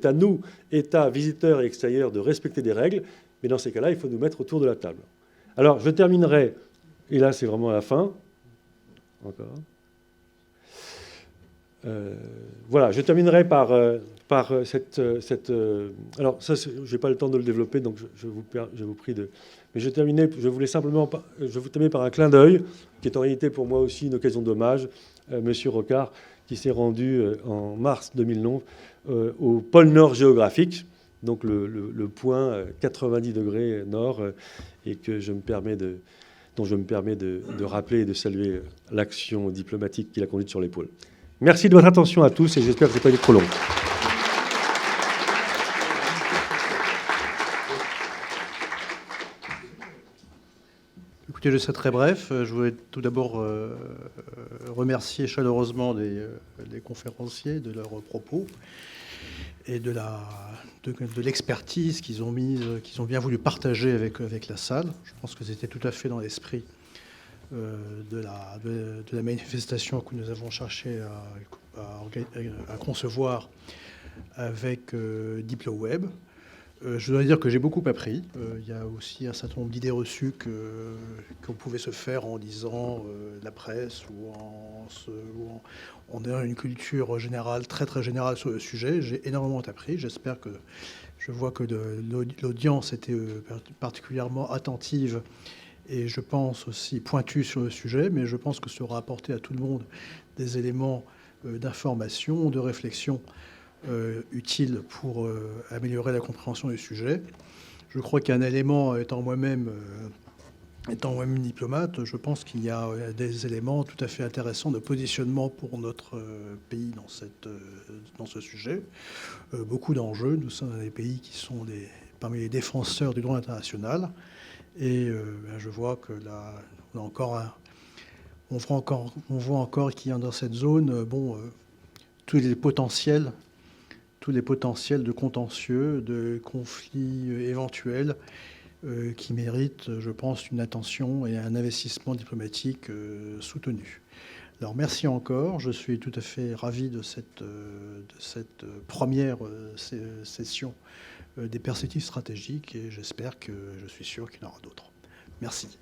à nous, États, visiteurs et extérieurs, de respecter des règles. Mais dans ces cas-là, il faut nous mettre autour de la table. Alors, je terminerai, et là, c'est vraiment à la fin. Encore. Voilà, je terminerai par cette alors, ça, je n'ai pas le temps de le développer, donc je vous prie de... Mais je voulais simplement... Je vous terminer par un clin d'œil, qui est en réalité pour moi aussi une occasion d'hommage. Monsieur Rocard, qui s'est rendu en mars 2009 au pôle Nord géographique, donc le point 90 degrés nord, et que dont je me permets de rappeler et de saluer l'action diplomatique qu'il a conduite sur les pôles. Merci de votre attention à tous et j'espère que ce n'est pas été trop long. Écoutez, je serai très bref. Je voudrais tout d'abord remercier chaleureusement les conférenciers de leurs propos et de l'expertise qu'ils ont bien voulu partager avec la salle. Je pense que c'était tout à fait dans l'esprit de la manifestation que nous avons cherché à concevoir avec DiploWeb. Je dois dire que j'ai beaucoup appris. Il y a aussi un certain nombre d'idées reçues qu'on pouvait se faire en lisant la presse ou en ayant une culture générale, très très générale sur le sujet. J'ai énormément appris. J'espère que je vois que l'audience était particulièrement attentive et je pense aussi pointue sur le sujet, mais je pense que ça aura apporté à tout le monde des éléments d'information, de réflexion utiles pour améliorer la compréhension du sujet. Je crois qu'il y a un élément, étant moi-même diplomate, je pense qu'il y a des éléments tout à fait intéressants de positionnement pour notre pays dans ce sujet. Beaucoup d'enjeux. Nous sommes dans des pays qui sont parmi les défenseurs du droit international. Et je vois que là, on voit encore qu'il y a dans cette zone tous les potentiels de contentieux, de conflits éventuels qui méritent, je pense, une attention et un investissement diplomatique soutenu. Alors merci encore, je suis tout à fait ravi de cette première session des perspectives stratégiques et je suis sûr qu'il y en aura d'autres. Merci.